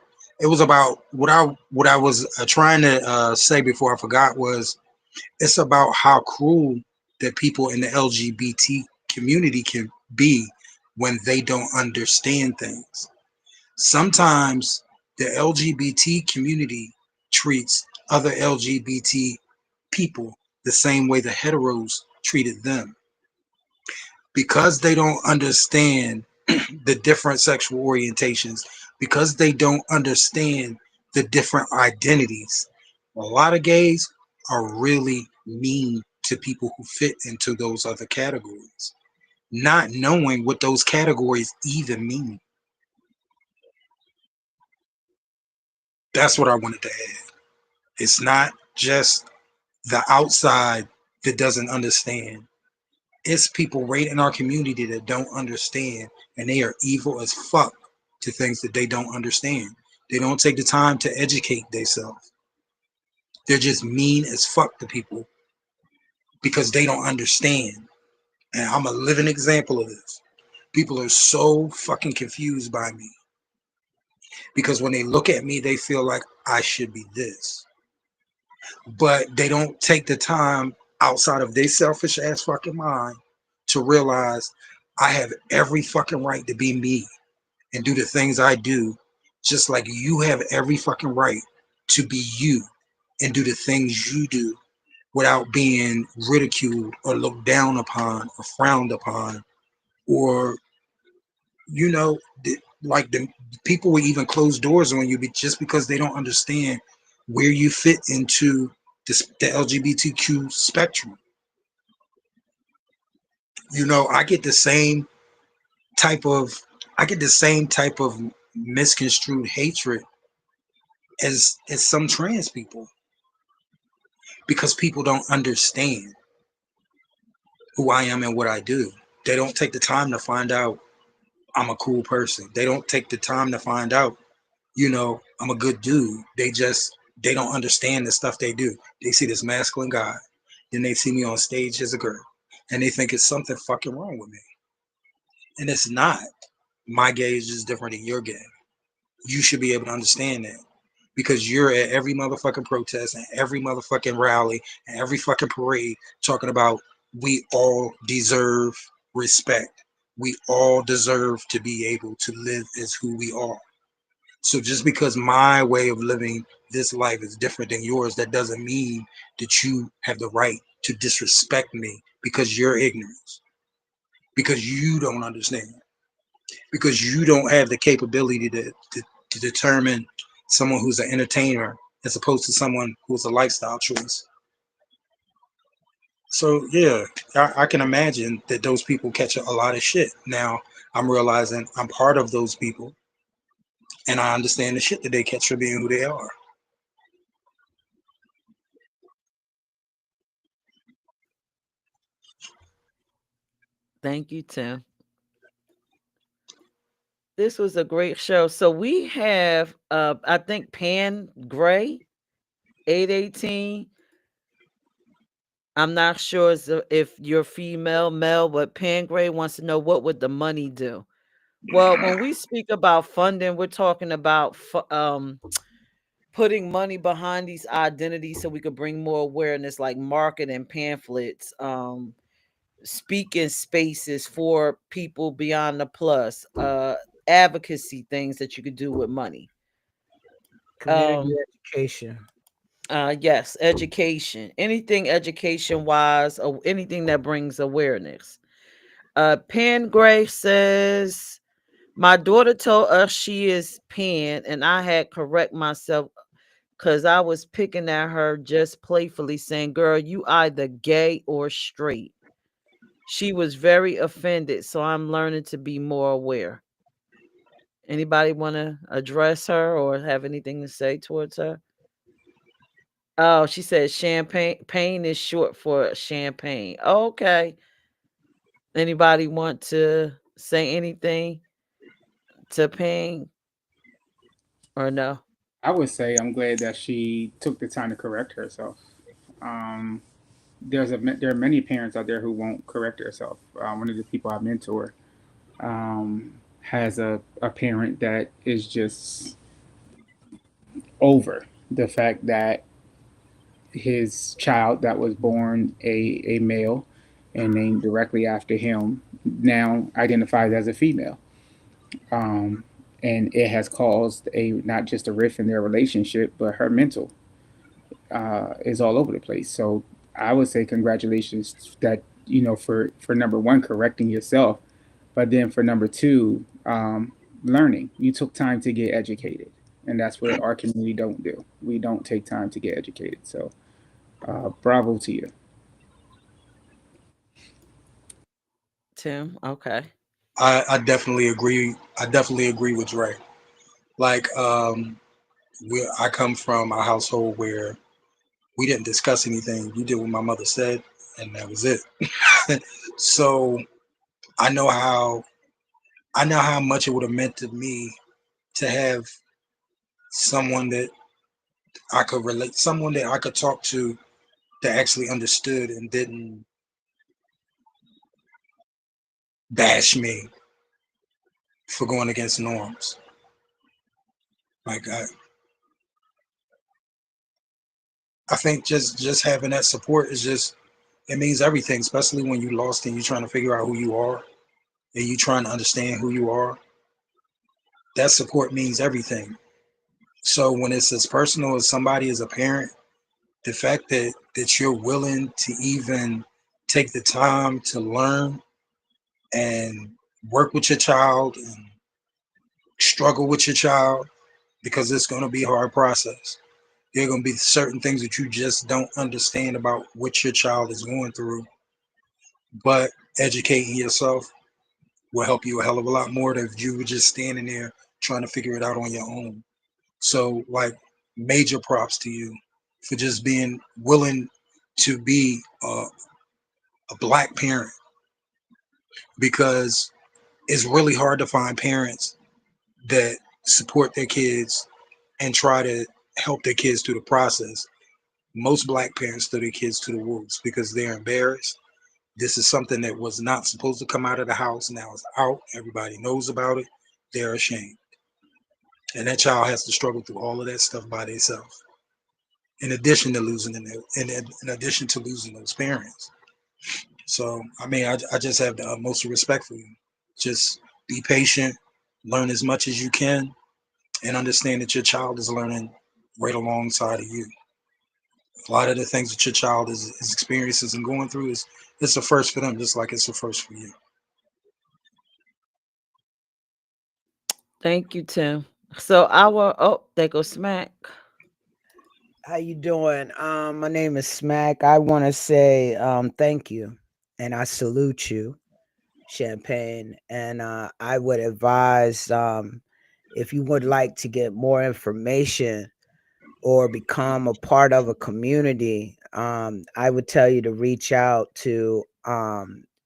It was about what I was trying to say before I forgot was it's about how cruel that people in the LGBT community can be when they don't understand things. Sometimes the LGBT community treats other LGBT people the same way the heteros treated them because they don't understand the different sexual orientations, because they don't understand the different identities. A lot of gays are really mean to people who fit into those other categories, not knowing what those categories even mean. That's what I wanted to add. It's not just the outside that doesn't understand. It's people right in our community that don't understand, and they are evil as fuck to things that they don't understand. They don't take the time to educate themselves. They're just mean as fuck to people because they don't understand. And I'm a living example of this. People are so fucking confused by me because when they look at me, they feel like I should be this. But they don't take the time outside of their selfish ass fucking mind to realize I have every fucking right to be me and do the things I do, just like you have every fucking right to be you and do the things you do without being ridiculed or looked down upon or frowned upon, or you know, like the people will even close doors on you just because they don't understand where you fit into the LGBTQ spectrum. You know, I get the same type of misconstrued hatred as some trans people, because people don't understand who I am and what I do. They don't take the time to find out I'm a cool person. They don't take the time to find out, you know, I'm a good dude. They don't understand the stuff they do. They see this masculine guy, then they see me on stage as a girl, and they think it's something fucking wrong with me. And it's not. My gauge is different than your gauge. You should be able to understand that, because you're at every motherfucking protest and every motherfucking rally and every fucking parade talking about we all deserve respect. We all deserve to be able to live as who we are. So just because my way of living this life is different than yours, that doesn't mean that you have the right to disrespect me because you're ignorant, because you don't understand, because you don't have the capability to determine someone who's an entertainer as opposed to someone who's a lifestyle choice. So yeah, I can imagine that those people catch a lot of shit. Now I'm realizing I'm part of those people, and I understand the shit that they catch for being who they are. Thank you, Tim. This was a great show. So we have I think Pan Gray 818. I'm not sure if you're female, male, but Pan Gray wants to know, what would the money do? Well, when we speak about funding, we're talking about putting money behind these identities so we could bring more awareness, like marketing pamphlets, speaking spaces for people beyond the plus, advocacy things that you could do with money. Community education. Yes, education. Anything education wise, or anything that brings awareness. Pan Gray says, my daughter told us she is pan, and I had correct myself because I was picking at her just playfully, saying, girl, you either gay or straight. She was very offended, so I'm learning to be more aware. Anybody want to address her or have anything to say towards her? Oh, she said champagne. Pain is short for champagne. Okay. Anybody want to say anything to Pain or no? I would say I'm glad that she took the time to correct herself. There are many parents out there who won't correct herself. One of the people I mentor has a parent that is just over the fact that his child that was born a male and named directly after him now identifies as a female. And it has caused not just a rift in their relationship, but her mental is all over the place. So I would say congratulations that, for number one, correcting yourself, but then for number two, learning. You took time to get educated, and that's what our community don't do. We don't take time to get educated. So bravo to you. Tim, okay. I definitely agree. I definitely agree with Dre. Like, I come from a household where we didn't discuss anything. You did what my mother said, and that was it. So I know how much it would have meant to me to have someone that I could relate, someone that I could talk to that actually understood and didn't bash me for going against norms. Like I think just having that support is it means everything, especially when you're lost and you're trying to figure out who you are and you trying to understand who you are. That support means everything. So when it's as personal as somebody as a parent The fact that you're willing to even take the time to learn and work with your child and struggle with your child, because it's going to be a hard process. There are going to be certain things that you just don't understand about what your child is going through, but educating yourself will help you a hell of a lot more than if you were just standing there trying to figure it out on your own. So, like, major props to you for just being willing to be a black parent, because it's really hard to find parents that support their kids and try to help their kids through the process. Most black parents throw their kids to the wolves because they're embarrassed. This is something that was not supposed to come out of the house. Now it's out. Everybody knows about it. They're ashamed. And that child has to struggle through all of that stuff by themselves. In addition to losing in addition to losing those parents. So I mean, I just have the utmost respect for you. Just be patient, learn as much as you can, and understand that your child is learning right alongside of you. A lot of the things that your child is experiencing and going through is it's a first for them, just like it's a first for you. Thank you, Tim. So there goes Smack. How you doing? My name is Smack. I want to say thank you, and I salute you, Champagne. And I would advise if you would like to get more information or become a part of a community, I would tell you to reach out to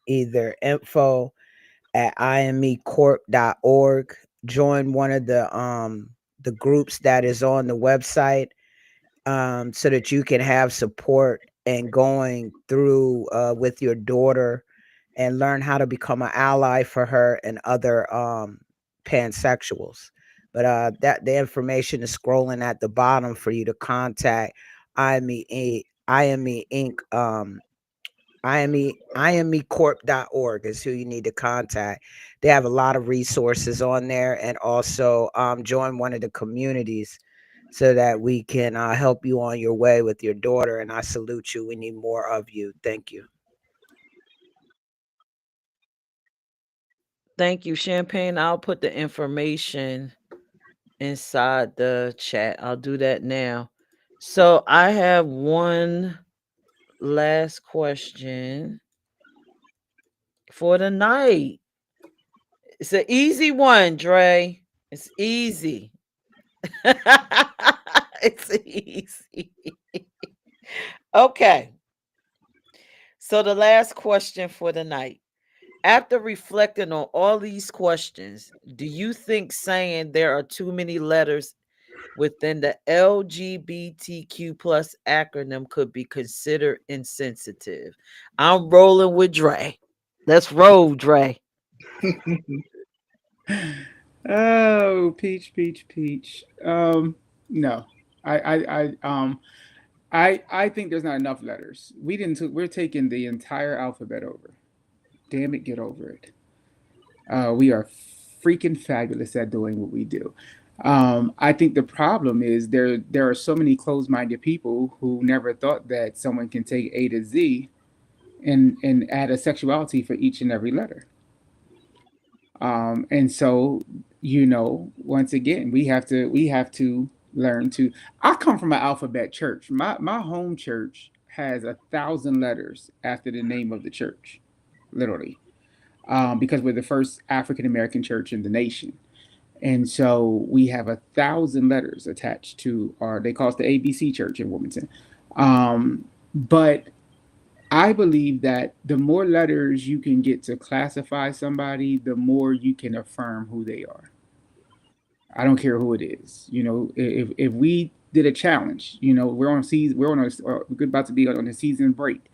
either info@imecorp.org. Join one of the groups that is on the website, so that you can have support and going through with your daughter and learn how to become an ally for her and other pansexuals. But that the information is scrolling at the bottom for you to contact IME Inc. IMEcorp.org is who you need to contact. They have a lot of resources on there, and also join one of the communities so that we can help you on your way with your daughter. And I salute you. We need more of you. Thank you. Thank you, Champagne. I'll put the information inside the chat. I'll do that now. So I have one last question for the night. It's an easy one, Dre. It's easy. It's easy. Okay. So the last question for the night. After reflecting on all these questions, do you think saying there are too many letters within the LGBTQ plus acronym could be considered insensitive? I'm rolling with Dre. Let's roll, Dre. Oh, peach. No, I think there's not enough letters. We're taking the entire alphabet over. Damn it, get over it. We are freaking fabulous at doing what we do. I think the problem is there are so many closed-minded people who never thought that someone can take A to Z and add a sexuality for each and every letter. And so, once again, we have to learn to. I come from an alphabet church. My home church has 1,000 letters after the name of the church, literally, because we're the first African American church in the nation. And so we have 1,000 letters attached to our. They call us the ABC Church in Wilmington. But I believe that the more letters you can get to classify somebody, the more you can affirm who they are. I don't care who it is. If we did a challenge, we're on season, we're about to be on a season break.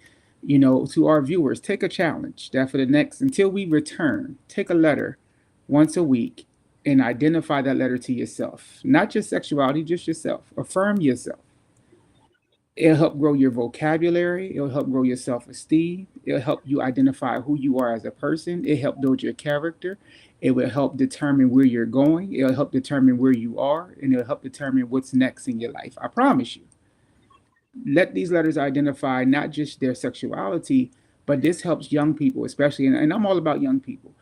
To our viewers, take a challenge that for the next until we return, take a letter once a week and identify that letter to yourself. Not just sexuality, just yourself. Affirm yourself. It'll help grow your vocabulary. It'll help grow your self-esteem. It'll help you identify who you are as a person. It'll help build your character. It will help determine where you're going. It'll help determine where you are, and it'll help determine what's next in your life. I promise you. let these letters identify not just their sexuality, but this helps young people, especially, and I'm all about young people,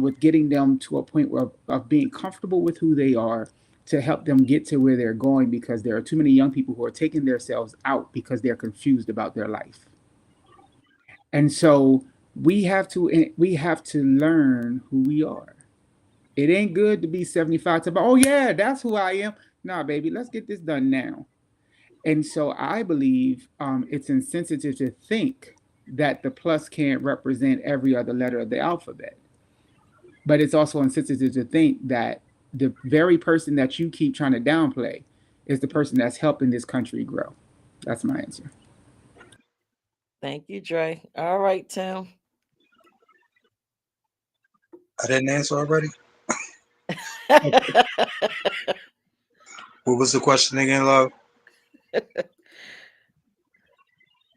with getting them to a point of being comfortable with who they are, to help them get to where they're going, because there are too many young people who are taking themselves out because they're confused about their life. And so we have to learn who we are. It ain't good to be 75 to, oh yeah, that's who I am. Nah, baby, let's get this done now. And so I believe it's insensitive to think that the plus can't represent every other letter of the alphabet. But it's also insensitive to think that the very person that you keep trying to downplay is the person that's helping this country grow. That's my answer. Thank you, Dre. All right, Tim. I didn't answer already. What was the question again, love?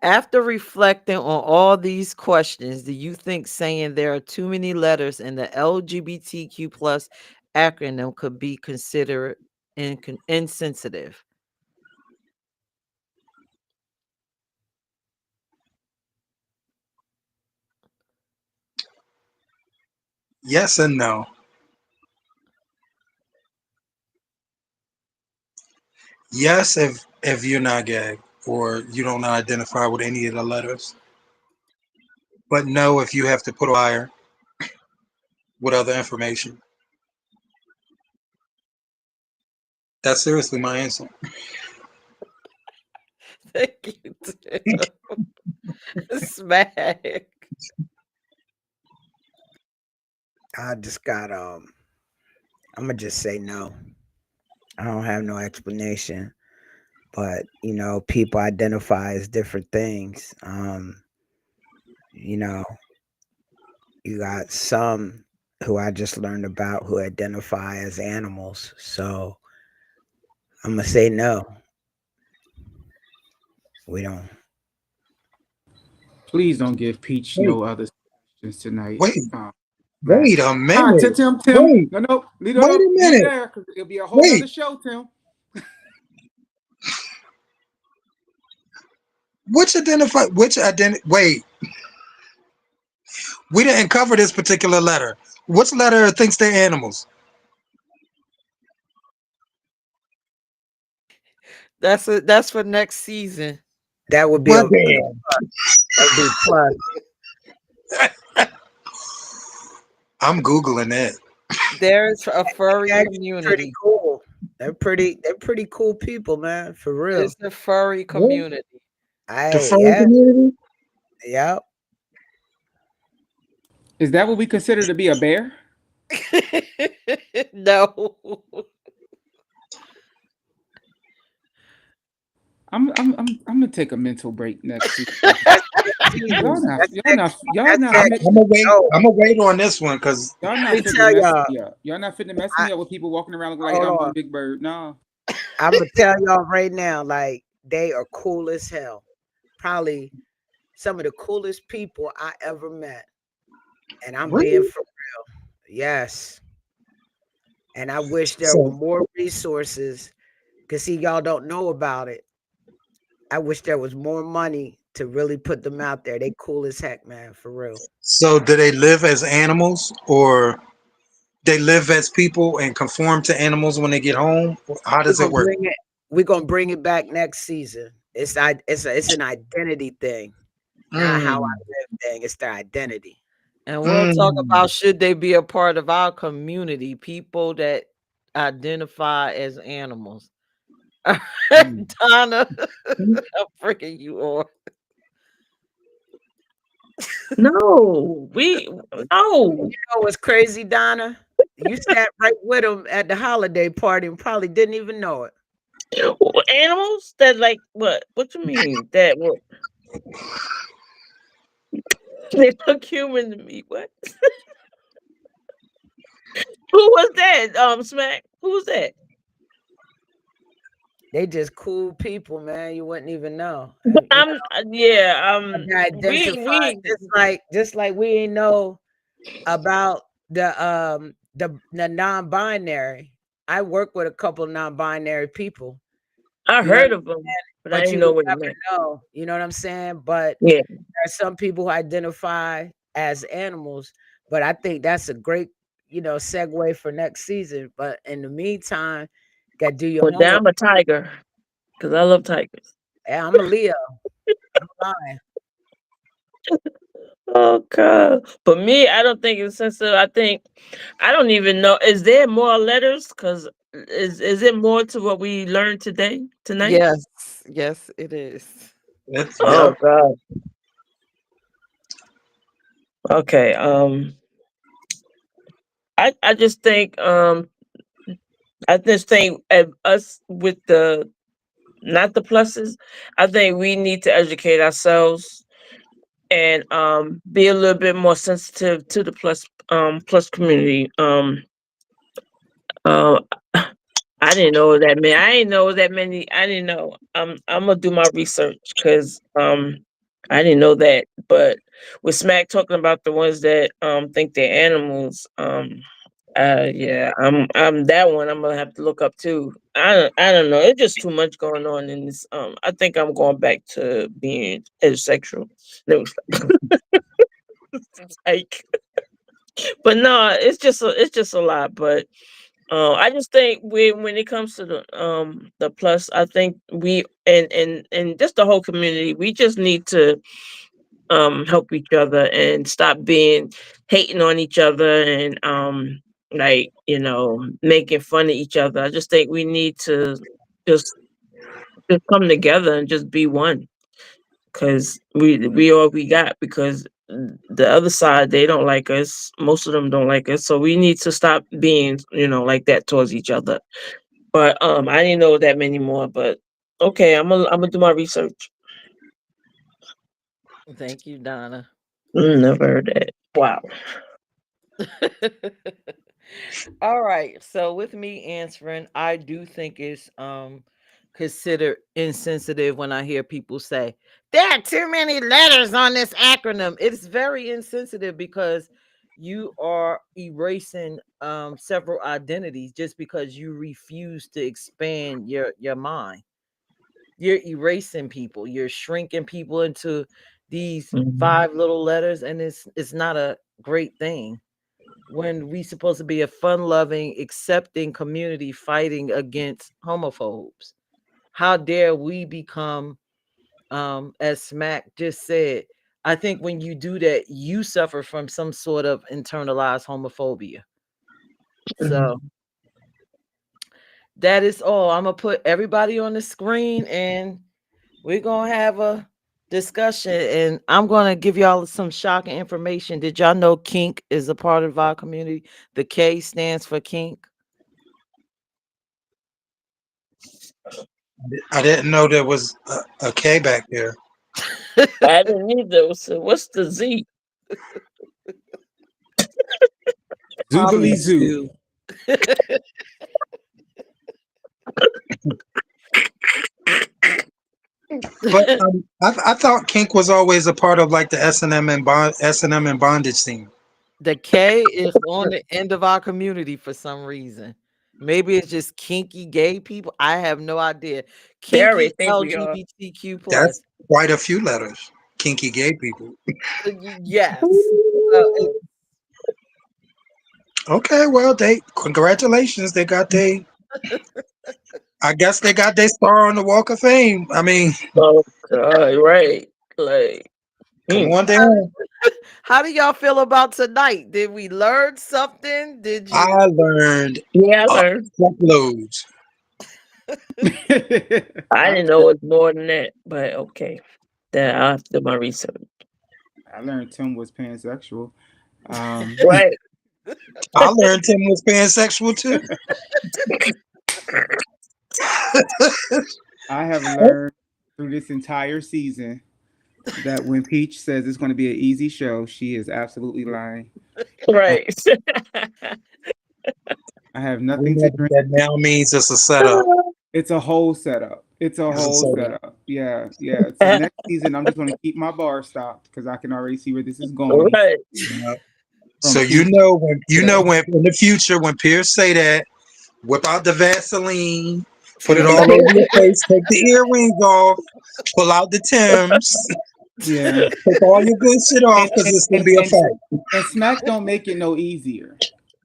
After reflecting on all these questions, do you think saying there are too many letters in the LGBTQ plus acronym could be considered insensitive? Yes and no. Yes, if you're not gay or you don't identify with any of the letters. But no, if you have to put a flyer with other information. That's seriously my answer. Thank you, Tim. Smack. I just got I'm gonna just say no. I don't have no explanation. But people identify as different things. You know, you got some who I just learned about who identify as animals. So I'm gonna say no. We don't. Please don't give Peach no other suggestions tonight. Wait a minute. Tim. Wait, No, leave wait a it minute. there, because it'll be a whole other show, Tim. Which identity? Wait, we didn't cover this particular letter. Which letter thinks they're animals? That's for next season. That would be Well, plus. I'm Googling it. There's a furry Pretty community. cool. They're pretty cool people, man. For real. It's the furry community. The furry community? Yep. Is that what we consider to be a bear? No. I'm gonna take a mental break next week. Y'all not. I'm gonna wait on this one because y'all not fitting mess me up. Y'all not fitting mess me up with people walking around looking like I'm Big Bird. No. I'm gonna tell y'all right now, like, they are cool as hell. Probably some of the coolest people I ever met. And I'm being for real. Yes. And I wish there were more resources, because see, y'all don't know about it. I wish there was more money to really put them out there. They cool as heck, man, for real. So do they live as animals, or they live as people and conform to animals when they get home? How does it work? We're gonna bring it back next season. It's an identity thing, not how I live thing. It's their identity. And we'll talk about, should they be a part of our community, people that identify as animals. Donna, how freaking you are. No. You know what's crazy, Donna? You sat right with them at the holiday party and probably didn't even know it. Animals that, like, what? What you mean? That what? They look human to me. What? Who was that? Smack. Who was that? They just cool people, man. You wouldn't even know. Just like we ain't know about the non-binary. I work with a couple of non-binary people. I heard of them. but I but didn't you know would what it never meant. know. You know what I'm saying? But Yeah. there are some people who identify as animals, but I think that's a great, segue for next season. But in the meantime, got to do your Well, homework. I'm a tiger because I love tigers. Yeah, I'm a Leo. I'm lying. Oh God! But me, I don't think it's sensitive. I don't even know. Is there more letters? Because is it more to what we learned tonight? Yes, it is. Oh God. Okay. I just think us with the not the pluses. I think we need to educate ourselves and be a little bit more sensitive to the plus community. Uh, I didn't know that many. I didn't know that many. I didn't know. I'm gonna do my research because I didn't know that. But with Smack talking about the ones that think they're animals, yeah, I'm that one. I'm gonna have to look up too. I don't know. It's just too much going on in this. I think I'm going back to being heterosexual. No, like, but no, it's just a lot. But I just think when it comes to the plus, I think we and just the whole community, we just need to help each other and stop being hating on each other and like making fun of each other. I just think we need to just just come together and just be one because we all we got because the other side they don't like us, most of them don't like us, so we need to stop being like that towards each other. But I didn't know that many more, but okay, I'm gonna do my research. Thank you, Donna. Never heard that. Wow. All right. So with me answering, I do think it's considered insensitive when I hear people say there are too many letters on this acronym. It's very insensitive because you are erasing several identities just because you refuse to expand your mind. You're erasing people, you're shrinking people into these Mhm. 5 little letters, and it's not a great thing when we supposed to be a fun-loving, accepting community fighting against homophobes. How dare we become, as Smack just said, I think when you do that, you suffer from some sort of internalized homophobia. So that is all. I'm gonna put everybody on the screen and we're gonna have a discussion, and I'm gonna give y'all some shocking information. Did y'all know kink is a part of our community? The K stands for kink. I didn't know there was a K back there. I didn't either. So what's the Z? Zoobly Zoo. But I thought kink was always a part of like the S&M and bondage scene. The K is on the end of our community for some reason. Maybe it's just kinky gay people. I have no idea. Kinky LGBTQ plus. That's quite a few letters. Kinky gay people. Yes. Okay, well, congratulations. They got I guess they got their star on the Walk of Fame. I mean, oh God, right? Like, come on down. How do y'all feel about tonight? Did we learn something? Did you? I learned Yeah, I learned loads. I didn't know it was more than that, but okay. Then I'll have to do my research. I learned Tim was pansexual. Right. I learned Tim was pansexual too. I have learned through this entire season that when Peach says it's going to be an easy show, she is absolutely lying. Right. I have nothing to drink. That now means it's a setup. It's a whole setup. It's a whole setup. Yeah, yeah. So next season, I'm just going to keep my bar stocked because I can already see where this is going. Right. So when in the future when Peirrce say that, whip out the Vaseline, Put it all over your face. Take the earrings off. Pull out the Timbs. Yeah. Take all your good shit off because it's gonna be a fight. And Smack don't make it no easier.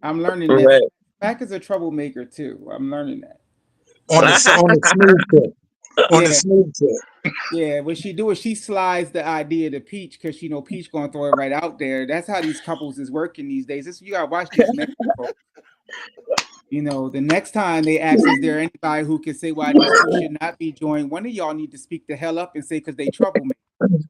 I'm learning that Right. Smack is a troublemaker too. I'm learning that. On the smooth tip. On the smooth tip. Yeah, what she do is she slides the idea to Peach because she know Peach gonna throw it right out there. That's how these couples is working these days. This, you gotta watch these men. You know, the next time they ask, is there anybody who can say why these two should not be joined? One of y'all need to speak the hell up and say because they troublemakers.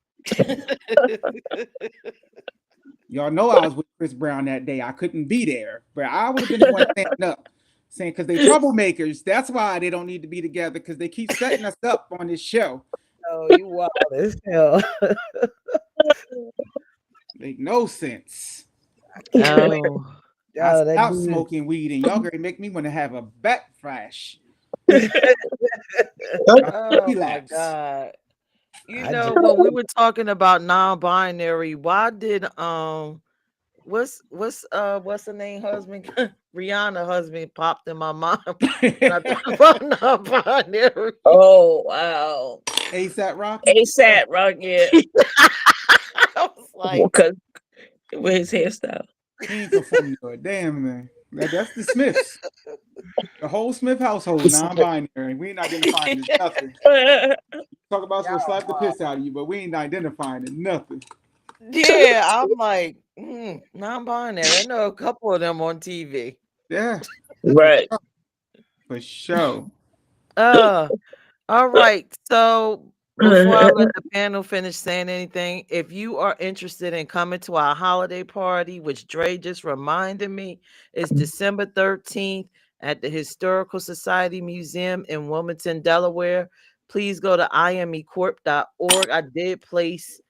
Y'all know I was with Chris Brown that day. I couldn't be there, but I would have been the one standing up saying because they troublemakers. That's why they don't need to be together because they keep setting us up on this show. Oh, you wild as hell. Make no sense. Oh. I stopped smoking weed and y'all gonna make me want to have a backflash. Oh my God. You know, when we were talking about non-binary, why did what's the name husband? Rihanna husband popped in my mind when I thought about non-binary. Oh wow. ASAP Rocky? ASAP Rocky. I was like, because with his hairstyle. He ain't conforming to it. Damn, man. That's the Smiths. The whole Smith household, non-binary. We ain't identifying as nothing. Talk about so slap the piss out of you, but we ain't identifying as nothing. yeah, I'm like, non-binary. I know a couple of them on TV. Yeah. Right. For sure. All right. So before I let the panel finish saying anything, if you are interested in coming to our holiday party, which Dre just reminded me, is December 13th at the Historical Society Museum in Wilmington, Delaware. Please go to imecorp.org. I did place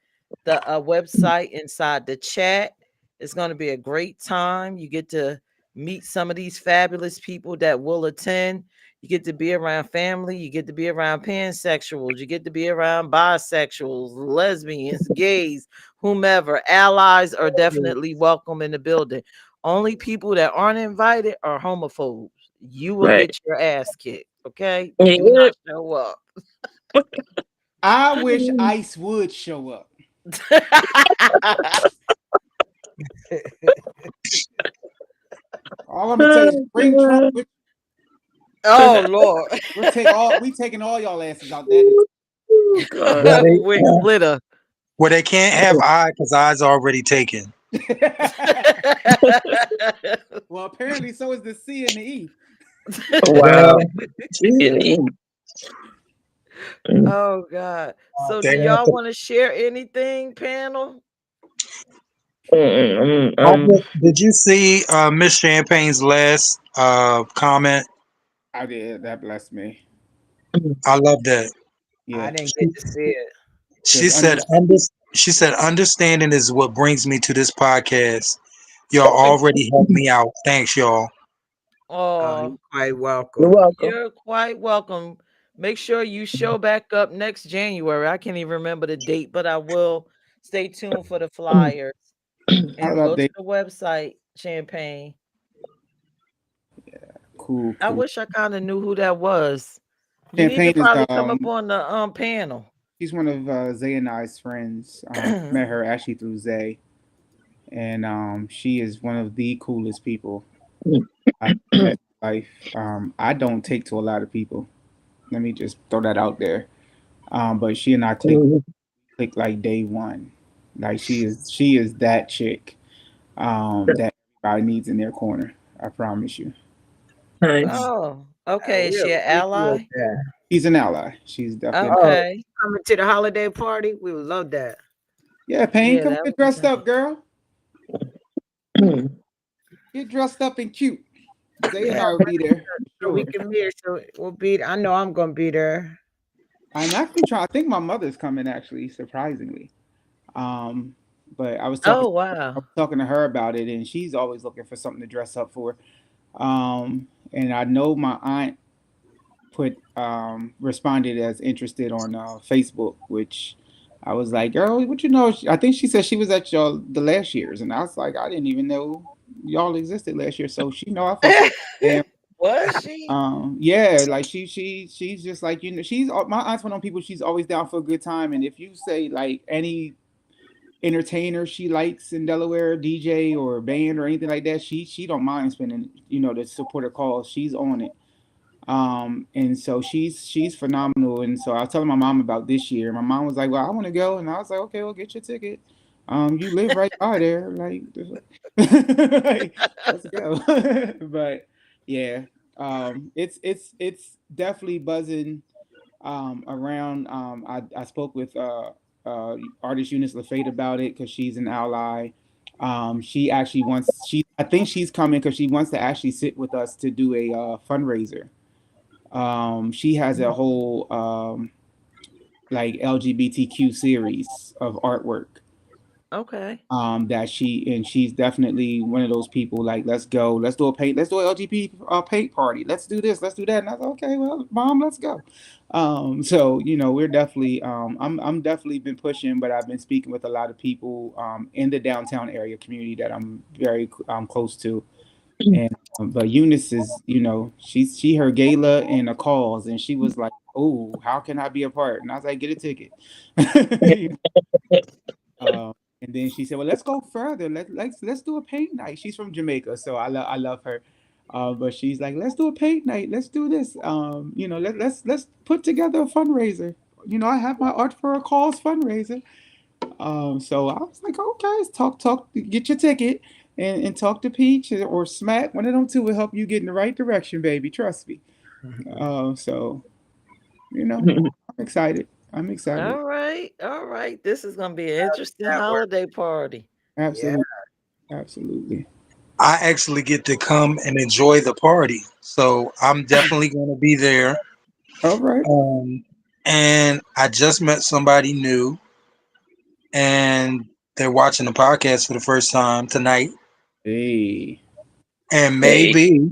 the website inside the chat. It's going to be a great time. You get to meet some of these fabulous people that will attend. You get to be around family. You get to be around pansexuals. You get to be around bisexuals, lesbians, gays, whomever. Allies are definitely welcome in the building. Only people that aren't invited are homophobes. You will get your ass kicked. Okay? Do not show up. I wish Ice would show up. All I'm gonna tell you, bring Trump with. Oh Lord, we taking all y'all asses out there. With glitter. Well, they can't have I because I's already taken. Well, apparently so is the C and the E. Wow. Oh God. So do y'all want to share anything, panel? Did you see Miss Champagne's last comment? I did. That blessed me. I love that. Yeah. I didn't get to see it. She said, understanding is what brings me to this podcast. Y'all already helped me out. Thanks, y'all. Oh, you're quite welcome. You're welcome. You're quite welcome. Make sure you show back up next January. I can't even remember the date, but I will. Stay tuned for the flyers. And go to the website, Champagne. Yeah, cool. I wish I kind of knew who that was. You Champagne need to probably come up on the is panel. She's one of Zay and I's friends. Met her actually through Zay, and she is one of the coolest people I've met in my life. I don't take to a lot of people. Let me just throw that out there. But she and I click like day one. Like she is that chick that everybody needs in their corner. I promise you. Nice. Oh, okay. Is she an ally? She's an ally. She's definitely okay. Coming to the holiday party, we would love that. Yeah, Payne, come get dressed up, girl. Get dressed up and cute. Zay and I will be there. Sure. We can meet. So we'll be. I know I'm gonna be there. I'm actually trying. I think my mother's coming. Actually, surprisingly. But I was talking. Oh wow! I was talking to her about it, and she's always looking for something to dress up for. And I know my aunt responded as interested on Facebook, which I was like, girl, what you know? I think she said she was at the last year's, and I was like, I didn't even know y'all existed last year. So she know I fuck with damn. Was she? Yeah, like she's just like, she's my aunt's one of those people. She's always down for a good time, and if you say like any entertainer she likes in Delaware, DJ or band or anything like that, she don't mind spending, the support her calls. She's on it. And so she's phenomenal. And so I was telling my mom about this year. My mom was like, "Well, I want to go," and I was like, "Okay, well, get your ticket. You live right by there, like, like, let's go." But yeah, it's definitely buzzing around. I spoke with artist Eunice LaFate about it because she's an ally. She actually wants I think she's coming because she wants to actually sit with us to do a fundraiser. She has a whole like LGBTQ series of artwork. Okay. That she's definitely one of those people. Like, let's go, let's do a LGBT paint party. Let's do this, let's do that. And I was like, okay, well, mom, let's go. So we're definitely I'm definitely been pushing, but I've been speaking with a lot of people in the downtown area community that I'm very close to. And but Eunice is, she heard gala and a cause, and she was like, "Oh, how can I be a part?" And I was like, "Get a ticket." And then she said, "Well, let's go further. Let's do a paint night." She's from Jamaica, so I love her. But she's like, "Let's do a paint night. Let's do this. Let's put together a fundraiser. I have my Art for a Cause fundraiser." So I was like, "Okay, talk, get your ticket and talk to Peach or Smack. One of them two will help you get in the right direction, baby. Trust me." So I'm excited. I'm excited. All right. This is gonna be an interesting holiday party. Absolutely. Absolutely. I actually get to come and enjoy the party, so I'm definitely going to be there. All right. And I just met somebody new, and they're watching the podcast for the first time tonight. Hey. And maybe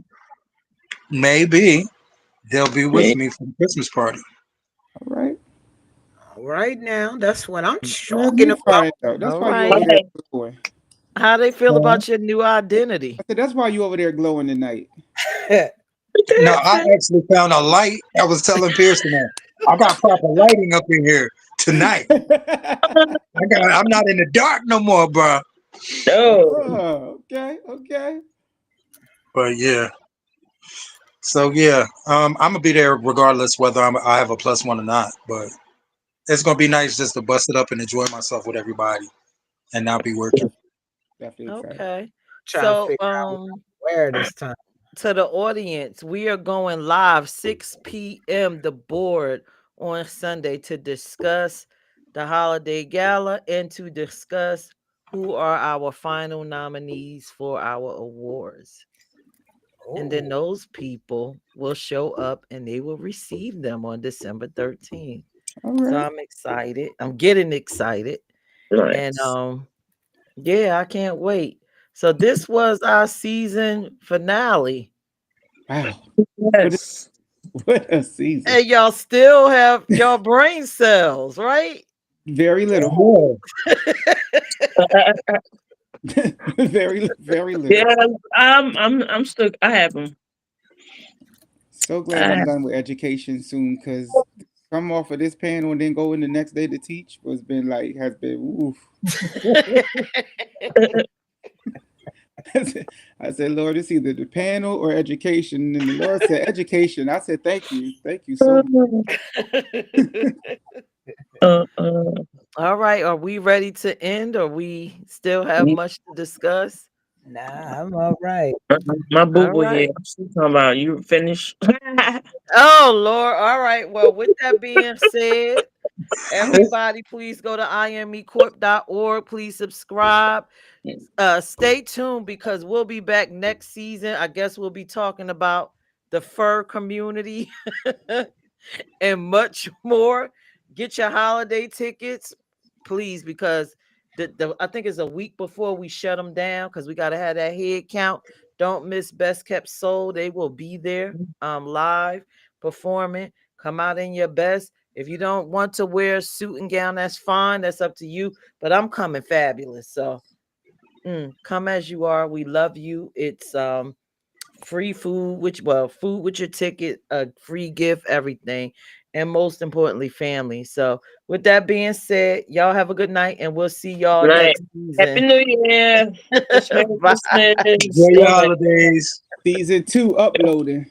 they'll be with me for the Christmas party. All right. All right now, that's what I'm talking about. That's why you over there glowing. How they feel about your new identity? I said that's why you over there glowing tonight. No, I actually found a light. I was telling Peirrce that I got proper lighting up in here tonight. I'm not in the dark no more, bro. Oh, okay. But yeah. So yeah, I'm gonna be there regardless whether I have a +1 or not. But it's gonna be nice just to bust it up and enjoy myself with everybody, and not be working. Definitely. Okay. Trying to figure out where this time. To the audience, we are going live 6 p.m. the board on Sunday to discuss the holiday gala and to discuss who are our final nominees for our awards. And then those people will show up and they will receive them on December 13th. Right. So I'm excited. I'm getting excited. Nice. And yeah, I can't wait. So this was our season finale. Wow. Yes. What a season. And y'all still have your brain cells, right? Very little. very little. Yeah, I'm still. I have them. So glad I'm done with education soon, because come off of this panel and then go in the next day to teach has been oof. I said, Lord, it's either the panel or education. And the Lord said, education. I said, thank you so much. All right, are we ready to end, or we still have much to discuss? Nah, I'm all right. My boo-boo here. She's talking about you finished. Oh Lord. All right. Well, with that being said, everybody please go to imecorp.org. Please subscribe. Stay tuned because we'll be back next season. I guess we'll be talking about the fur community and much more. Get your holiday tickets, please, because I think it's a week before we shut them down because we got to have that head count. Don't miss Best Kept Soul. They will be there live performing. Come out in your best. If you don't want to wear a suit and gown, that's fine. That's up to you. But I'm coming fabulous. So come as you are. We love you. It's free food, food with your ticket, a free gift, everything, and most importantly, family. So with that being said, y'all have a good night, and we'll see y'all Right. next Happy season. New Year. Merry Bye. Christmas. Enjoy your holidays. Season 2 uploading.